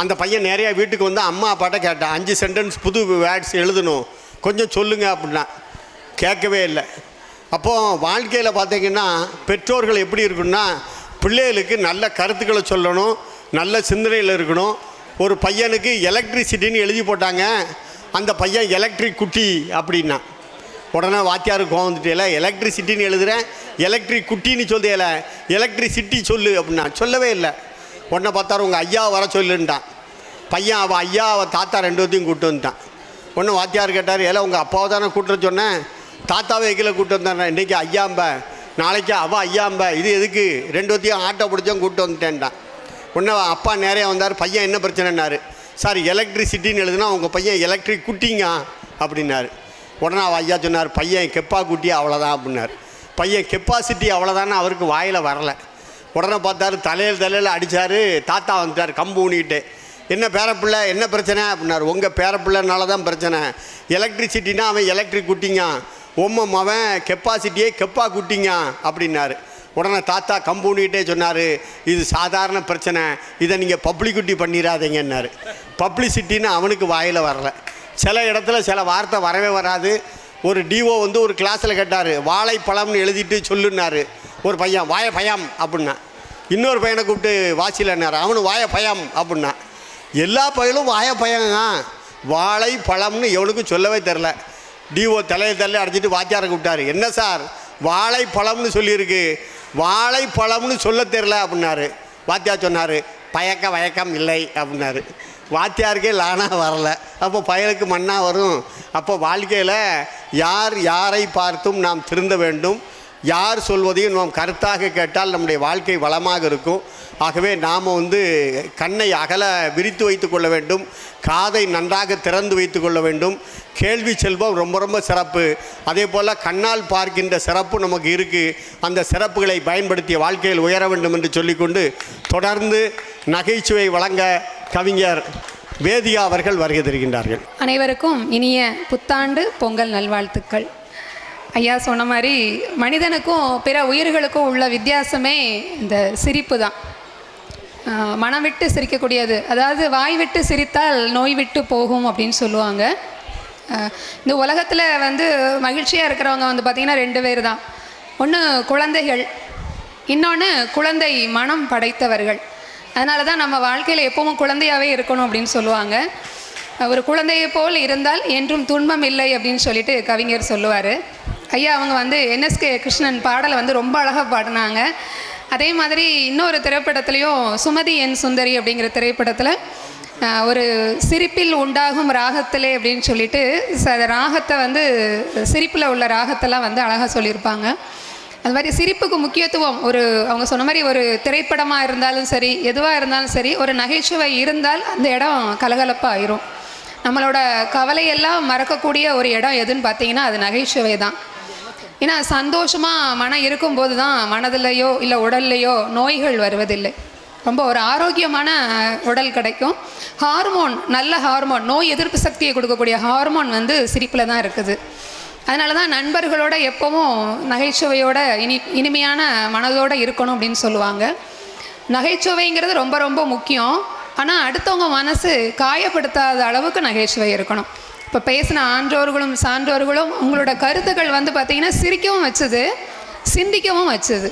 அந்த பையன் நிறையா வீட்டுக்கு வந்து அம்மா அப்பாட்ட கேட்டான், 5 சென்டென்ஸ் புது வேர்ட்ஸ் எழுதணும், கொஞ்சம் சொல்லுங்கள் அப்படின்னா. கேட்கவே இல்லை. அப்போது வாழ்க்கையில் பார்த்திங்கன்னா பெற்றோர்கள் எப்படி இருக்குன்னா, பிள்ளைகளுக்கு நல்ல கருத்துக்களை சொல்லணும், நல்ல சிந்தனையில் இருக்கணும். ஒரு பையனுக்கு எலக்ட்ரிசிட்டின்னு எழுதி போட்டாங்க. அந்த பையன் எலக்ட்ரிக் குட்டி அப்படின்னா. உடனே வாத்தியாருக்கு கோவம் வந்துட்டேல, எலக்ட்ரிசிட்டின்னு எழுதுகிறேன், எலக்ட்ரிக் குட்டின்னு சொல்லுதேல, எலக்ட்ரிசிட்டி சொல்லு அப்படின்னா. சொல்லவே இல்லை. உடனே பார்த்தாரு, உங்கள் ஐயாவை வர சொல்லுன்ட்டான். பையன் அவள் ஐயா அவள் தாத்தா 2த்தையும் கூப்பிட்டு வந்துட்டான். ஒன்று வாத்தியார் கேட்டார், ஏல உங்கள் அப்பாவை தானே கூப்பிட்டு சொன்னேன், தாத்தாவை எக்கில கூப்பிட்டு வந்தானே, இன்றைக்கி ஐயாம்ப நாளைக்கு அவள் ஐயாம்ப, இது எதுக்கு 2த்தையும் ஆட்டோ பிடிச்சோம் கூப்பிட்டு வந்துட்டேன்ட்டான். உடனே அப்பா நேரையாக வந்தார், பையன் என்ன பிரச்சனைன்னாரு. சார் எலக்ட்ரிசிட்டின்னு எழுதுனா உங்கள் பையன் எலக்ட்ரிக் குட்டிங்க அப்படின்னாரு. உடனே அவள் ஐயா சொன்னார், பையன் கெப்பா குட்டி அவ்வளோதான் அப்படின்னார். பையன் கெப்பாசிட்டி அவ்வளோதான்னு அவருக்கு வாயில் வரலை. உடனே பார்த்தாரு, தலையில் அடித்தார். தாத்தா வந்துட்டார் கம்பு ஊனிக்கிட்டு. என்ன பேரப்பிள்ளை என்ன பிரச்சனை அப்படின்னாரு. உங்கள் பேரப்பிள்ளைனால தான் பிரச்சனை, எலக்ட்ரிசிட்டினா அவன் எலக்ட்ரிக் குட்டிங்க, அவன் கெப்பாசிட்டியே கெப்பா குட்டிங்க அப்படின்னாரு. உடனே தாத்தா கம்பு ஊனிக்கிட்டே சொன்னார், இது சாதாரண பிரச்சனை, இதை நீங்கள் பப்ளிசிட்டி பண்ணிடாதீங்கன்னாரு. பப்ளிசிட்டின்னு அவனுக்கு வாயில் வரலை. சில இடத்துல சில வார்த்தை வரவே வராது. ஒரு டிஓ வந்து ஒரு கிளாஸில் கேட்டார், வாழைப்பழம்னு எழுதிட்டு சொல்லுன்னாரு. ஒரு பையன் வாய பயம் அப்படின்னா. இன்னொரு பையனை கூப்பிட்டு வாசிலன்னார், அவனு வாய பயம் அப்படின்னா. எல்லா பையனும் வாய பயங்க, வாழை பழம்னு எவனுக்கும் சொல்லவே தெரில. டிஓ தலையை அடிச்சிட்டு வாத்தியாரை கூப்பிட்டாரு, என்ன சார் வாழைப்பழம்னு சொல்லியிருக்கு, வாழைப்பழம்னு சொல்ல தெரில அப்படின்னாரு. வாத்தியார் சொன்னார், பயக்க வயக்கம் இல்லை அப்படின்னாரு. வாத்தியாருக்கே லானாக வரலை. அப்போ பயலுக்கு மண்ணாக வரும். அப்போ வாழ்க்கையில் யாரை பார்த்தும் நாம் திருந்த வேண்டும். யார் சொல்வதையும் நாம் கருத்தாக கேட்டால் நம்முடைய வாழ்க்கை வளமாக இருக்கும். ஆகவே நாம் கண்ணை அகல விரித்து வைத்து கொள்ள வேண்டும், காதை நன்றாக திறந்து வைத்து கொள்ள வேண்டும். கேள்வி செல்வம் ரொம்ப ரொம்ப சிறப்பு. அதே போல் கண்ணால் பார்க்கின்ற சிறப்பு நமக்கு இருக்குது. அந்த சிறப்புகளை பயன்படுத்திய வாழ்க்கையில் உயர வேண்டும் என்று சொல்லிக்கொண்டு தொடர்ந்து நகைச்சுவை வழங்க கவிஞர் வேதிகா அவர்கள் வருகை தருகின்றார்கள். அனைவருக்கும் இனிய புத்தாண்டு பொங்கல் நல்வாழ்த்துக்கள். ஐயா சொன்ன மாதிரி மனிதனுக்கும் பிற உயிர்களுக்கும் உள்ள வித்தியாசமே இந்த சிரிப்பு தான். மனம் விட்டு சிரிக்கக்கூடியது, அதாவது வாய் விட்டு சிரித்தால் நோய் விட்டு போகும் அப்படின்னு சொல்லுவாங்க. இந்த உலகத்தில் மகிழ்ச்சியாக இருக்கிறவங்க பார்த்திங்கன்னா 2 பேர் தான். ஒன்று குழந்தைகள், இன்னொன்று குழந்தை மனம் படைத்தவர்கள். அதனால தான் நம்ம வாழ்க்கையில் எப்பவும் குழந்தையாகவே இருக்கணும் அப்படின்னு சொல்லுவாங்க. ஒரு குழந்தையை போல் இருந்தால் என்றும் துன்பம் இல்லை அப்படின்னு சொல்லிட்டு கவிஞர் சொல்லுவார். ஐயா அவங்க என்எஸ்கே கிருஷ்ணன் பாடலை ரொம்ப அழகாக பாடினாங்க. அதே மாதிரி இன்னொரு திரைப்படத்துலேயும் சுமதி என் சுந்தரி அப்படிங்கிற திரைப்படத்தில் ஒரு சிரிப்பில் உண்டாகும் ராகத்திலே அப்படின்னு சொல்லிட்டு ராகத்தை சிரிப்பில் உள்ள ராகத்தெல்லாம் அழகாக சொல்லியிருப்பாங்க. அது மாதிரி சிரிப்புக்கு முக்கியத்துவம் அவங்க சொன்ன மாதிரி ஒரு திரைப்படமாக இருந்தாலும் சரி, எதுவாக இருந்தாலும் சரி, ஒரு நகைச்சுவை இருந்தால் அந்த இடம் கலகலப்பாக ஆயிரும். நம்மளோட கவலையெல்லாம் மறக்கக்கூடிய ஒரு இடம் எதுன்னு பார்த்தீங்கன்னா அது நகைச்சுவை தான். ஏன்னா சந்தோஷமாக மனம் இருக்கும்போது தான் மனதிலையோ இல்லை உடல்லையோ நோய்கள் வருவதில்லை. ரொம்ப ஒரு ஆரோக்கியமான உடல் கிடைக்கும். ஹார்மோன், நல்ல ஹார்மோன், நோய் எதிர்ப்பு சக்தியை கொடுக்கக்கூடிய ஹார்மோன் சிரிப்பில் தான் இருக்குது. அதனால தான் நண்பர்களோட எப்போவும் நகைச்சுவையோட இனிமையான மனதோடு இருக்கணும் அப்படின்னு சொல்லுவாங்க. நகைச்சுவைங்கிறது ரொம்ப ரொம்ப முக்கியம். ஆனால் அடுத்தவங்க மனசு காயப்படுத்தாத அளவுக்கு நகைச்சுவை இருக்கணும். இப்போ பேசின ஆன்றோர்களும் சான்றோர்களும் உங்களோட கருத்துக்கள் வந்து பார்த்திங்கன்னா சிரிக்கவும் வச்சுது, சிந்திக்கவும் வச்சுது.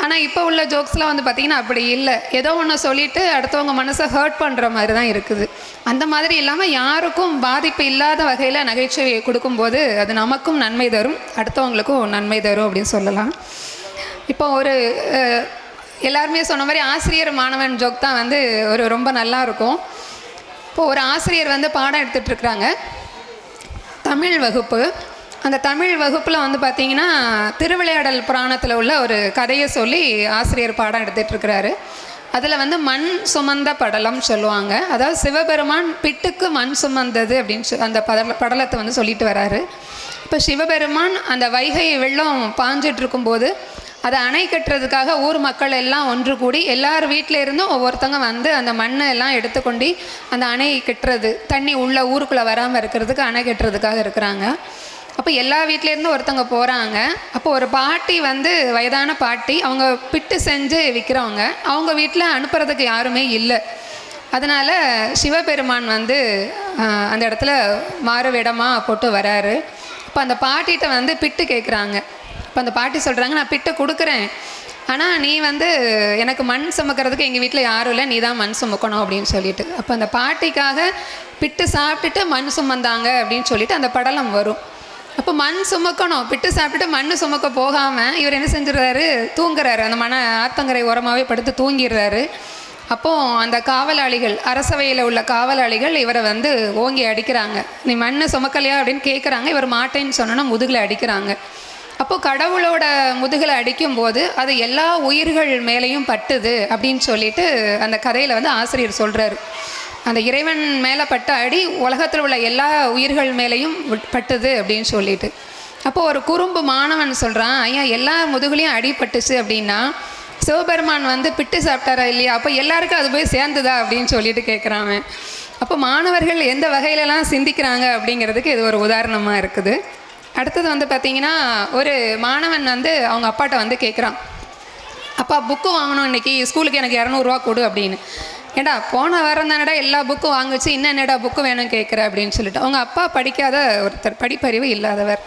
ஆனால் இப்போ உள்ள ஜோக்ஸ்லாம் வந்து பார்த்திங்கன்னா அப்படி இல்லை. ஏதோ ஒன்று சொல்லிவிட்டு அடுத்தவங்க மனசை ஹர்ட் பண்ணுற மாதிரி தான் இருக்குது. அந்த மாதிரி இல்லாமல் யாருக்கும் பாதிப்பு இல்லாத வகையில் நகைச்சுவையை கொடுக்கும்போது அது நமக்கும் நன்மை தரும், அடுத்தவங்களுக்கும் நன்மை தரும் அப்படின்னு சொல்லலாம். இப்போ ஒரு எல்லாருமே சொன்ன மாதிரி ஆசிரியர் மாணவன் ஜோக் தான் வந்து ரொம்ப நல்லா இருக்கும். இப்போது ஒரு ஆசிரியர் வந்து பாடம் எடுத்துகிட்ருக்குறாங்க, தமிழ் வகுப்பு. அந்த தமிழ் வகுப்பில் வந்து பார்த்திங்கன்னா திருவிளையாடல் புராணத்தில் உள்ள ஒரு கதையை சொல்லி ஆசிரியர் பாடம் எடுத்துகிட்ருக்கிறாரு. அதில் வந்து மண் சுமந்த படலம் சொல்லுவாங்க. அதாவது சிவபெருமான் பிட்டுக்கு மண் சுமந்தது அப்படின்னு அந்த படலத்தை வந்து சொல்லிட்டு வராரு. இப்போ சிவபெருமான் அந்த வைகை வெள்ளம் பாஞ்சிட்டு இருக்கும்போது அதை அணை கட்டுறதுக்காக ஊர் மக்கள் எல்லாம் ஒன்று கூடி எல்லார் வீட்டில் இருந்தும் ஒவ்வொருத்தங்க வந்து அந்த மண்ணை எல்லாம் எடுத்துக்கொண்டு அந்த அணை கட்டுறது, தண்ணி உள்ள ஊருக்குள்ளே வராமல் இருக்கிறதுக்கு அணை கட்டுறதுக்காக இருக்கிறாங்க. அப்போ எல்லா வீட்டிலேருந்து ஒருத்தவங்க போகிறாங்க. அப்போ ஒரு பாட்டி வந்து வயதான பாட்டி, அவங்க பிட்டு செஞ்சு விற்கிறவங்க, அவங்க வீட்டில் அனுப்புறதுக்கு யாருமே இல்லை. அதனால் சிவபெருமான் வந்து அந்த இடத்துல மாறு வேடமாக போட்டு வராரு. இப்போ அந்த பாட்டிகிட்ட வந்து பிட்டு கேட்குறாங்க. இப்போ அந்த பாட்டி சொல்கிறாங்க, நான் பிட்டு கொடுக்குறேன், ஆனால் நீ வந்து எனக்கு மண் சுமக்கிறதுக்கு எங்கள் வீட்டில் யாரும் இல்லை, நீ தான் மண் சுமக்கணும் அப்படின்னு சொல்லிட்டு. அப்போ அந்த பாட்டிக்காக பிட்டு சாப்பிட்டுட்டு மண் சுமந்தாங்க அப்படின்னு சொல்லிட்டு அந்த படலம் வரும். அப்போ மண் சுமக்கணும், பிட்டு சாப்பிட்டுட்டு மண் சுமக்க போகாமல் இவர் என்ன செஞ்சிடறாரு, தூங்குறாரு. அந்த ஆத்தங்கரை ஓரமாகவே படுத்து தூங்கிடுறாரு. அப்போது அந்த காவலாளிகள், அரசவையில் உள்ள காவலாளிகள் இவரை வந்து ஓங்கி அடிக்கிறாங்க. நீ மண் சுமக்கலையா அப்படின்னு கேட்குறாங்க. இவர் மாட்டேன்னு சொன்னோன்னா முதுகில் அடிக்கிறாங்க. அப்போது கடவுளோட முதுகில் அடிக்கும்போது அது எல்லா உயிர்கள் மேலேயும் பட்டுது அப்படின்னு சொல்லிட்டு அந்த கதையில் வந்து ஆசிரியர் சொல்கிறாரு. அந்த இறைவன் மேலே பட்ட அடி உலகத்தில் உள்ள எல்லா உயிர்கள் மேலேயும் பட்டுது அப்படின்னு சொல்லிட்டு. அப்போது ஒரு குறும்பு மாணவன் சொல்கிறான், ஐயா எல்லா முதுகுலையும் அடிபட்டுச்சு அப்படின்னா சிவபெருமான் வந்து பிட்டு சாப்பிட்டாரா இல்லையா, அப்போ எல்லாருக்கும் அது போய் சேர்ந்துதா அப்படின்னு சொல்லிட்டு கேட்குறாங்க. அப்போ மாணவர்கள் எந்த வகையிலலாம் சிந்திக்கிறாங்க அப்படிங்கிறதுக்கு இது ஒரு உதாரணமாக இருக்குது. அடுத்தது வந்து பார்த்திங்கன்னா ஒரு மாணவன் வந்து அவங்க அப்பாட்ட வந்து கேட்குறான், அப்பா புக்கு வாங்கணும் இன்றைக்கி ஸ்கூலுக்கு எனக்கு 200 ரூபா கொடு அப்படின்னு. ஏடா போன வாரம் தானடா எல்லா புக்கும் வாங்கிச்சு, இன்னும் என்னடா புக்கு வேணும் கேட்குற அப்படின்னு சொல்லிட்டு. அவங்க அப்பா படிக்காத ஒருத்தர், படிப்பறிவு இல்லாதவர்.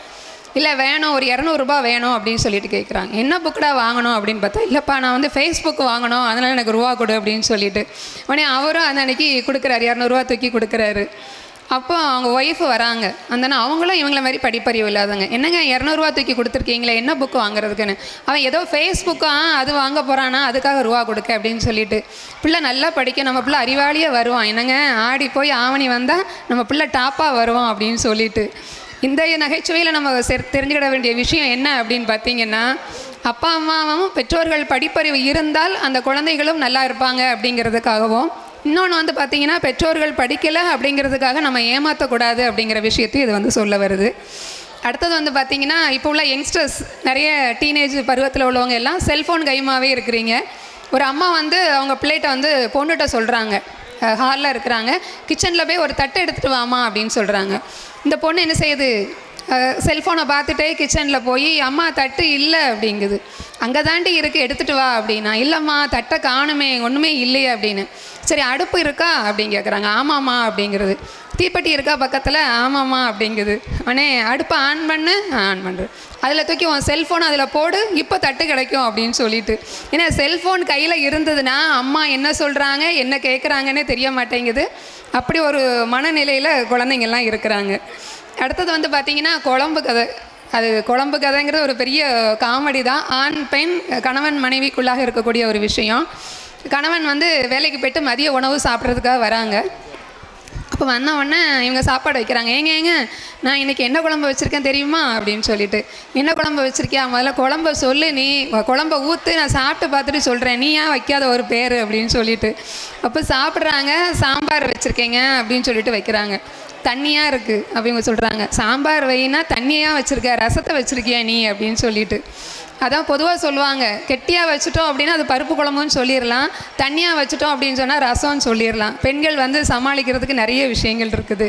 இல்லை வேணும், ஒரு 200 ரூபா வேணும் அப்படின்னு சொல்லிட்டு கேட்குறாங்க. என்ன புக்குடா வாங்கணும் அப்படின்னு பார்த்தா, இல்லைப்பா நான் வந்து ஃபேஸ்புக் வாங்கணும், அதனால் எனக்கு ரூபா கொடு அப்படின்னு சொல்லிட்டு உடனே அவரும் அந்த அன்றைக்கி கொடுக்குறாரு, 200 ரூபா தூக்கி கொடுக்குறாரு. அப்போ அவங்க ஒய்ஃபு வராங்க. அந்த அவங்களும் இவங்கள மாதிரி படிப்பறிவு இல்லாதவங்க. என்னங்க 200 ரூபா தூக்கி கொடுத்துருக்கீங்களே, என்ன புக்கு வாங்குறதுக்குன்னு. அவன் ஏதோ ஃபேஸ்புக்கா அது வாங்க போகிறானா, அதுக்காக ரூபா கொடுக்க அப்படின்னு சொல்லிட்டு. பிள்ளை நல்லா படிக்க, நம்ம பிள்ளை அறிவாளியாக வருவான், என்னங்க ஆடி போய் ஆவணி வந்தால் நம்ம பிள்ளை டாப்பாக வருவோம் அப்படின்னு சொல்லிட்டு. இந்த நகைச்சுவையில் நம்ம தெரிஞ்சுக்கிட வேண்டிய விஷயம் என்ன அப்படின்னு பார்த்தீங்கன்னா, அப்பா அம்மாவும் பெற்றோர்கள் படிப்பறிவு இருந்தால் அந்த குழந்தைகளும் நல்லா இருப்பாங்க அப்படிங்கிறதுக்காகவும், இன்னொன்று வந்து பார்த்திங்கன்னா பெற்றோர்கள் படிக்கலை அப்படிங்கிறதுக்காக நம்ம ஏமாற்றக்கூடாது அப்படிங்கிற விஷயத்தையும் இது வந்து சொல்ல வருது. அடுத்தது வந்து பார்த்திங்கன்னா இப்போ உள்ள யங்ஸ்டர்ஸ் நிறைய டீனேஜ் பருவத்தில் உள்ளவங்க எல்லாம் செல்ஃபோன் கைமாவே இருக்கிறீங்க. ஒரு அம்மா வந்து அவங்க பிள்ளைகிட்ட வந்து பொண்ணுகிட்ட சொல்கிறாங்க, ஹாலில் இருக்கிறாங்க, கிச்சனில் போய் ஒரு தட்டை எடுத்துகிட்டு வாமா அப்படின்னு சொல்கிறாங்க. இந்த பொண்ணு என்ன செய்யுது, செல்ஃபோனை பார்த்துட்டே கிச்சனில் போய் அம்மா தட்டு இல்லை அப்படிங்குது. அங்கே தாண்டி இருக்குது எடுத்துகிட்டு வா அப்படின்னா, இல்லைம்மா தட்டை காணுமே, ஒன்றுமே இல்லையே அப்படின்னு. சரி அடுப்பு இருக்கா அப்படின்னு கேட்குறாங்க. ஆமாம்மா அப்படிங்கிறது. தீப்பெட்டி இருக்கா பக்கத்தில், ஆமாம்மா அப்படிங்குது. உடனே அடுப்பை ஆன் பண்ணு, ஆன் பண்ணுறது. அதில் தூக்கி உன் செல்ஃபோன் அதில் போடு, இப்போ தட்டு கிடைக்கும் அப்படின்னு சொல்லிட்டு. ஏன்னா செல்ஃபோன் கையில் இருந்ததுன்னா அம்மா என்ன சொல்கிறாங்க என்ன கேட்குறாங்கன்னே தெரிய மாட்டேங்குது. அப்படி ஒரு மனநிலையில் குழந்தைங்கள்லாம் இருக்கிறாங்க. அடுத்தது வந்து பார்த்திங்கன்னா குழம்பு கதை. அது குழம்பு கதைங்கிறது ஒரு பெரிய காமெடி தான். ஆண் பெண் கணவன் மனைவிக்குள்ளாக இருக்கக்கூடிய ஒரு விஷயம். கணவன் வந்து வேலைக்கு போய்ட்டு மதிய உணவு சாப்பிட்றதுக்காக வராங்க. அப்போ வந்த உடனே இவங்க சாப்பாடு வைக்கிறாங்க. ஏங்க நான் இன்றைக்கி என்ன குழம்பு வச்சுருக்கேன் தெரியுமா அப்படின்னு சொல்லிட்டு. என்ன குழம்பு வச்சுருக்கியா, முதல்ல குழம்பை சொல்லு, நீ குழம்பை ஊற்று, நான் சாப்பிட்டு பார்த்துட்டு சொல்கிறேன், நீ ஏன் வைக்காத ஒரு பேர் அப்படின்னு சொல்லிட்டு. அப்போ சாப்பிட்றாங்க. சாம்பார் வச்சுருக்கேங்க அப்படின்னு சொல்லிட்டு வைக்கிறாங்க. தண்ணியாக இருக்குது அப்படிங்க சொல்கிறாங்க. சாம்பார் வைனா தண்ணியாக வச்சுருக்க, ரசத்தை வச்சுருக்கியா நீ அப்படின்னு சொல்லிட்டு. அதான் பொதுவாக சொல்லுவாங்க, கெட்டியாக வச்சுட்டோம் அப்படின்னா அது பருப்பு குழம்புன்னு சொல்லிடலாம், தண்ணியாக வச்சுட்டோம் அப்படின்னு சொன்னால் ரசம்னு சொல்லிடலாம். பெண்கள் வந்து சமாளிக்கிறதுக்கு நிறைய விஷயங்கள் இருக்குது.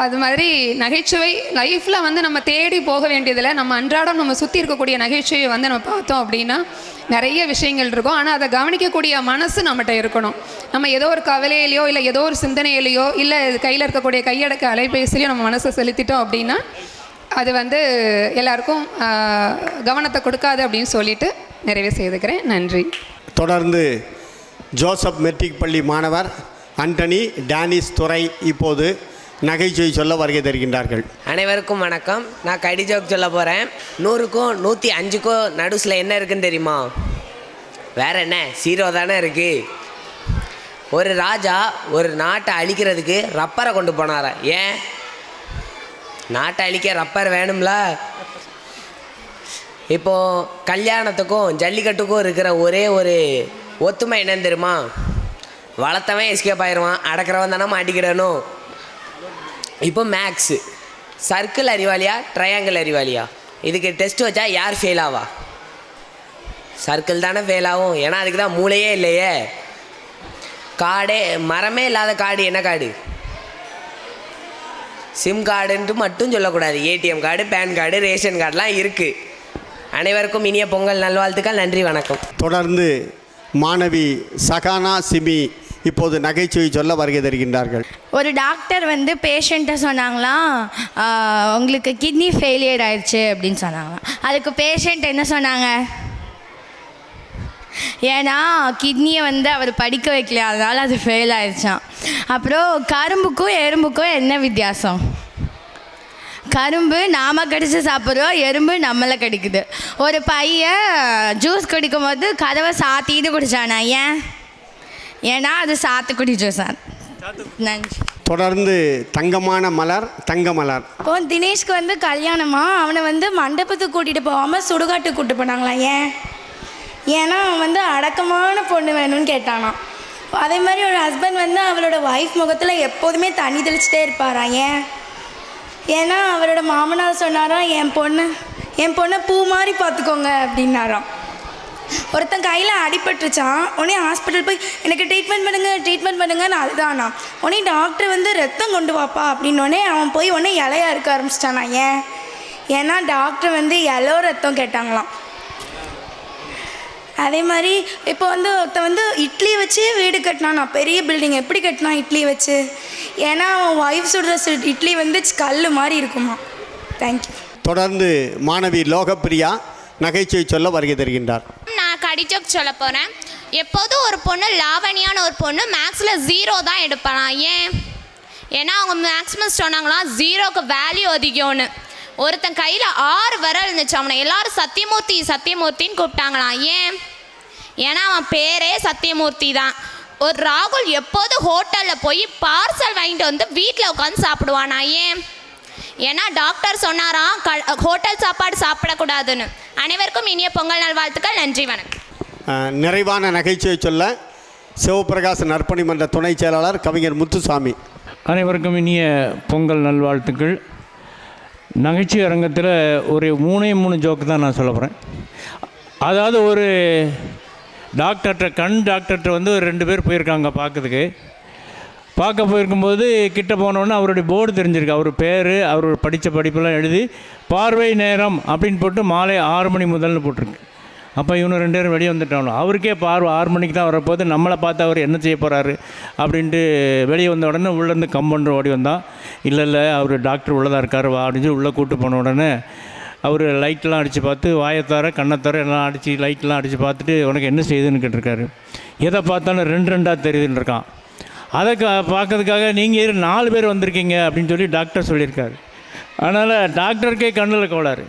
அது மாதிரி நகைச்சுவை லைஃப்பில் வந்து நம்ம தேடி போக வேண்டியதில்லை. நம்ம அன்றாடம் நம்ம சுற்றி இருக்கக்கூடிய நகைச்சுவையை வந்து நம்ம பார்த்தோம் அப்படின்னா நிறைய விஷயங்கள் இருக்கும். ஆனால் அதை கவனிக்கக்கூடிய மனசு நம்மகிட்ட இருக்கணும். நம்ம ஏதோ ஒரு கவலையிலையோ இல்லை ஏதோ ஒரு சிந்தனையிலையோ இல்லை கையில் இருக்கக்கூடிய கையடக்க அலைபேசிலையோ நம்ம மனசை செலுத்திட்டோம் அப்படின்னா அது வந்து எல்லாருக்கும் கவனத்தை கொடுக்காது அப்படின்னு சொல்லிட்டு நிறைவே செய்துக்கிறேன். நன்றி. தொடர்ந்து ஜோசப் மெட்ரிக் பள்ளி மாணவர் ஆண்டனி டேனிஸ் துரை இப்போது நகைச்சுவை சொல்ல வருகை தருகின்றார்கள். அனைவருக்கும் வணக்கம். நான் கடி ஜோக் சொல்ல போகிறேன். 100க்கும் 105க்கும் நடுஸில் என்ன இருக்குன்னு தெரியுமா? வேறு என்ன, 0 தானே இருக்குது. ஒரு ராஜா ஒரு நாட்டை அழிக்கிறதுக்கு ரப்பரை கொண்டு போனாரா. ஏன்? நாட்டை அழிக்க ரப்பர் வேணும்ல. இப்போது கல்யாணத்துக்கும் ஜல்லிக்கட்டுக்கும் இருக்கிற ஒரே ஒரு ஒத்துமை என்னன்னு தெரியுமா? வளர்த்தவன் எஸ்கேப் ஆயிடுவான், அடக்கிறவன் தானே மாட்டிக்கிடணும். இப்போ மேக்ஸு சர்க்கிள் அறிவாளியா ட்ரையாங்கிள் அறிவாளியா? இதுக்கு டெஸ்ட் வச்சா யார் ஃபெயில் ஆவா? சர்க்கிள் தானே ஃபெயில் ஆகும். ஏன்னா அதுக்கு தான் மூளையே இல்லையே. காடே மரமே இல்லாத காடு என்ன காடு? சிம் கார்டுன்ட்டு மட்டும் சொல்லக்கூடாது. ATM card, PAN card, ration கார்டெலாம் இருக்குது. அனைவருக்கும் இனிய பொங்கல் நல்வாழ்த்துக்கள். நன்றி, வணக்கம். தொடர்ந்து மாணவி சகானா சிமி இப்போது நகைச்சுவை சொல்ல வருகை தருகின்றார்கள். ஒரு டாக்டர் வந்து பேஷண்ட்டை சொன்னாங்களாம், உங்களுக்கு கிட்னி ஃபெயிலியர் ஆயிடுச்சு அப்படின்னு சொன்னாங்களாம். அதுக்கு பேஷண்ட் என்ன சொன்னாங்க? ஏன்னா கிட்னியை வந்து அவர் படிக்க வைக்கல, அதனால் அது ஃபெயில் ஆயிடுச்சான். அப்புறம் கரும்புக்கும் எறும்புக்கும் என்ன வித்தியாசம்? கரும்பு நாம் கடிச்சு சாப்பிட்றோம், எறும்பு நம்மளை கடிக்குது. ஒரு பையன் ஜூஸ் குடிக்கும் போது கதவை சாத்திட்டு குடித்தானா. ஏன்னா அது சாத்துக்குடி ஜூஸா. நன்றி. தொடர்ந்து தங்கமான மலர் தங்கமலர். இப்போ தினேஷ்க்கு வந்து கல்யாணமா, அவனை வந்து மண்டபத்துக்கு கூட்டிகிட்டு போகாமல் சுடுகாட்டுக்கு கூப்பிட்டு போனாங்களாம். ஏன்னா அவன் வந்து அடக்கமான பொண்ணு வேணும்னு கேட்டானான். அதே மாதிரி ஒரு ஹஸ்பண்ட் வந்து அவளோட ஒய்ஃப் முகத்தில் எப்போதுமே தண்ணி தெளிச்சிட்டே இருப்பாராம். ஏன்னா அவரோட மாமனார் சொன்னாராம், என் பொண்ணை பூ மாதிரி பார்த்துக்கோங்க அப்படின்னாராம். ஒருத்தன் கையில் அடிபட்டுருச்சான். உடனே ஹாஸ்பிட்டல் போய் எனக்கு ட்ரீட்மெண்ட் பண்ணுங்கன்னு அதுதானா. உடனே டாக்டர் வந்து ரத்தம் கொண்டு வாப்பா அப்படின்னோடனே அவன் போய் உடனே இலையா இருக்க ஆரம்பிச்சிட்டானா. ஏன்னா டாக்டர் வந்து இலோ ரத்தம் கேட்டாங்களாம். அதே மாதிரி இப்போ வந்து ஒருத்தன் வந்து இட்லி வச்சு வீடு கட்டினான். பெரிய பில்டிங் எப்படி கட்டினான்? இட்லி வச்சு. ஏன்னா அவன் ஒய்ஃப் சுடுற இட்லி வந்து கல் மாதிரி இருக்குமா. தேங்க்யூ. தொடர்ந்து மாணவி லோகப்பிரியா நகைச்சுவை சொல்ல வருகை தருகின்றார். நான் கடிஜோக் சொல்ல போகிறேன். எப்போதும் ஒரு பொண்ணு லாவணியான ஒரு பொண்ணு மேக்ஸில் 0 தான் எடுப்பானா. ஏன்னா அவங்க மேக்ஸிமம் சொன்னாங்களா 0க்கு வேல்யூ அதிகம்னு. ஒருத்தன் கையில் 6 விரல் இருந்துச்சு. அவனை எல்லாரும் சத்தியமூர்த்தின்னு கூப்பிட்டாங்களாம். ஏன்னா அவன் பேரே சத்தியமூர்த்தி தான். ஒரு ராகுல் எப்போதும் ஹோட்டலில் போய் பார்சல் வாங்கிட்டு வந்து வீட்டில் உட்காந்து சாப்பிடுவானா. ஏன்னா டாக்டர் சொன்னாராம் ஹோட்டல் சாப்பாடு சாப்பிடக்கூடாதுன்னு. அனைவருக்கும் இனிய பொங்கல் நல்வாழ்த்துக்கள். நன்றி, வணக்கம். நிறைவான நகைச்சுவை சொல்ல சிவபிரகாச நற்பணி மன்ற துணை செயலாளர் கவிஞர் முத்துசாமி. அனைவருக்கும் இனிய பொங்கல் நல்வாழ்த்துக்கள். நகைச்சுவை அரங்கத்தில் ஒரு 3 ஜோக்கு தான் நான் சொல்ல போகிறேன். அதாவது ஒரு கண் டாக்டர்கிட்ட வந்து 2 பேர் போயிருக்காங்க பார்க்க போயிருக்கும்போது கிட்ட போனோன்னே அவருடைய போர்டு தெரிஞ்சிருக்கு. அவர் பேர், அவர் படித்த படிப்பெல்லாம் எழுதி பார்வை நேரம் அப்படின்னு போட்டு மாலை 6 மணி முதல்னு போட்டிருக்கு. அப்போ இவனு 2 பேரும் வெளியே வந்துட்டானோ. அவருக்கே பார்வை 6 மணிக்கு தான் வரப்போது. நம்மளை பார்த்து அவர் என்ன செய்ய போகிறாரு அப்படின்ட்டு வெளியே வந்த உடனே உள்ளேருந்து கம்பவுண்டர் ஓடி வந்தான். இல்லை அவர் டாக்டர் உள்ளதாக இருக்கார் வா அப்படின்னு சொல்லி உள்ளே கூப்பிட்டு போன உடனே அவர் லைட்லாம் அடித்து பார்த்து வாயத்தார கண்ணத்தார எல்லாம் அடித்து லைட்லாம் அடித்து பார்த்துட்டு உனக்கு என்ன செய்யுதுன்னு கேட்டிருக்காரு. எதை பார்த்தாலும் 2 தெரியுதுன்னு இருக்கான். அதை பார்க்கறதுக்காக நீங்கள் 4 பேர் வந்திருக்கீங்க அப்படின்னு சொல்லி டாக்டர் சொல்லியிருக்காரு. அதனால் டாக்டருக்கே கண்ணில் கோளாறு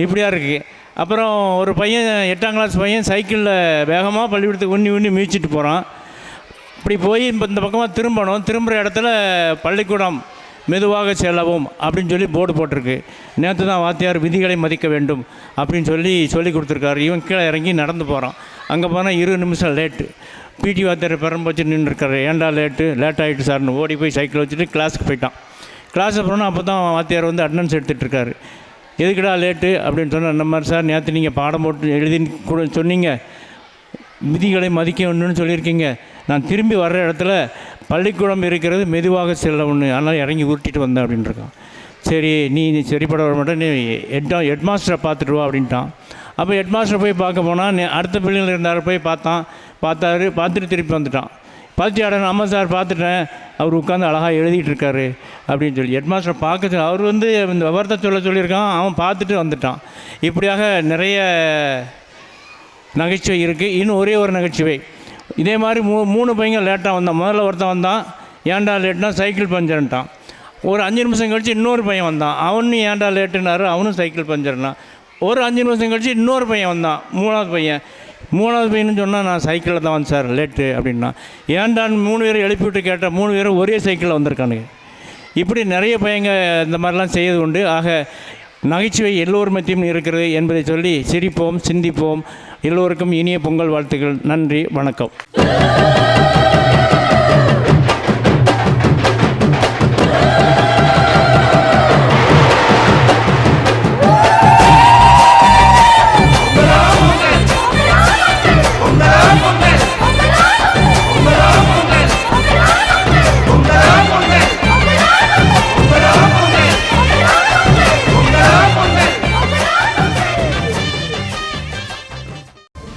இப்படியா இருக்குது. அப்புறம் ஒரு பையன் 8ஆம் கிளாஸ் பையன் சைக்கிளில் வேகமாக பள்ளிக்கூடத்துக்கு உண்ணி மீச்சிட்டு போகிறான். இப்படி போய் இந்த பக்கமாக திரும்புகிற இடத்துல பள்ளிக்கூடம் மெதுவாக செல்லவும் அப்படின்னு சொல்லி போர்டு போட்டிருக்கு. நேற்று தான் வாத்தியார் விதிகளை மதிக்க வேண்டும் அப்படின்னு சொல்லி கொடுத்துருக்காரு. இவன் கீழே இறங்கி நடந்து போகிறான். அங்கே போனால் 20 நிமிஷம் லேட்டு. பிடி வாத்தியார் பெரம் வச்சு நின்றுருக்காரு. ஏன்டா லேட் ஆகிட்டு சார்னு ஓடி போய் சைக்கிள் வச்சுட்டு கிளாஸுக்கு போயிட்டான். கிளாஸுக்கு போனால் அப்போ தான் வாத்தியார் வந்து அட்டனன்ஸ் எடுத்துகிட்ருக்காரு. எதுக்குடா லேட்டு அப்படின்னு சொன்னால், இந்த மாதிரி சார் நேற்று நீங்கள் பாடம் போட்டு எழுதின்னு கூட சொன்னீங்க, விதிகளை மதிக்க வேண்டும்னு சொல்லியிருக்கீங்க. நான் திரும்பி வர்ற இடத்துல பள்ளிக்கூடம் இருக்கிறது, மெதுவாக செல்ல ஒன்று, அதனால் இறங்கி உருட்டிட்டு வந்தேன் அப்படின்ட்டுருக்கான். சரி நீ சரிப்பட வர மாட்டேன், நீ ஹெட் மாஸ்டரை பார்த்துட்டு வா அப்படின்ட்டான். அப்போ ஹெட் மாஸ்டரை போய் பார்க்க போனால் அடுத்த பிள்ளைகள் இருந்தார், போய் பார்த்துட்டு திருப்பி வந்துட்டான். பார்த்துட்டு ஆமாம் சார் பார்த்துட்டேன், அவர் உட்காந்து அழகாக எழுதிட்டு இருக்காரு அப்படின்னு சொல்லி ஹெட் மாஸ்டரை பார்க்க அவர் வந்து இந்த விவரத்தை சொல்லியிருக்கான், அவன் பார்த்துட்டு வந்துட்டான். இப்படியாக நிறைய நகைச்சுவை இருக்குது. இன்னும் ஒரே ஒரு நகைச்சுவை, இதே மாதிரி 3 பையங்க லேட்டாக வந்தான். முதல்ல ஒருத்தன் வந்தான், ஏன்டா லேட்னா சைக்கிள் பஞ்சர்ன்ட்டான். ஒரு 5 நிமிஷம் கழித்து இன்னொரு பையன் வந்தான், அவனும் ஏன்டா லேட்டுனாரு, அவனும் சைக்கிள் பஞ்சர்னான். ஒரு 5 நிமிஷம் கழித்து இன்னொரு பையன் வந்தான், மூணாவது பையன்னு சொன்னால் நான் சைக்கிளில் தான் வந்தேன் சார் லேட்டு அப்படின்னா. ஏன்டான்னு 3 பேரை எழுப்பி விட்டு கேட்டால் 3 பேரும் ஒரே சைக்கிளில் வந்திருக்கானுங்க. இப்படி நிறைய பையங்க இந்த மாதிரிலாம் செய்வது உண்டு. ஆக நகைச்சுவை எல்லோர் மத்தியும் இருக்கிறது என்பதை சொல்லி சிரிப்போம், சிந்திப்போம். எல்லோருக்கும் இனிய பொங்கல் வாழ்த்துக்கள். நன்றி, வணக்கம்.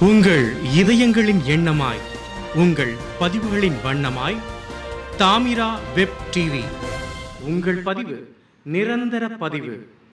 உங்கள் இதயங்களின் எண்ணமாய், உங்கள் பதிவுகளின் வண்ணமாய் தாமிரா வெப் டிவி. உங்கள் பதிவு நிரந்தர பதிவு.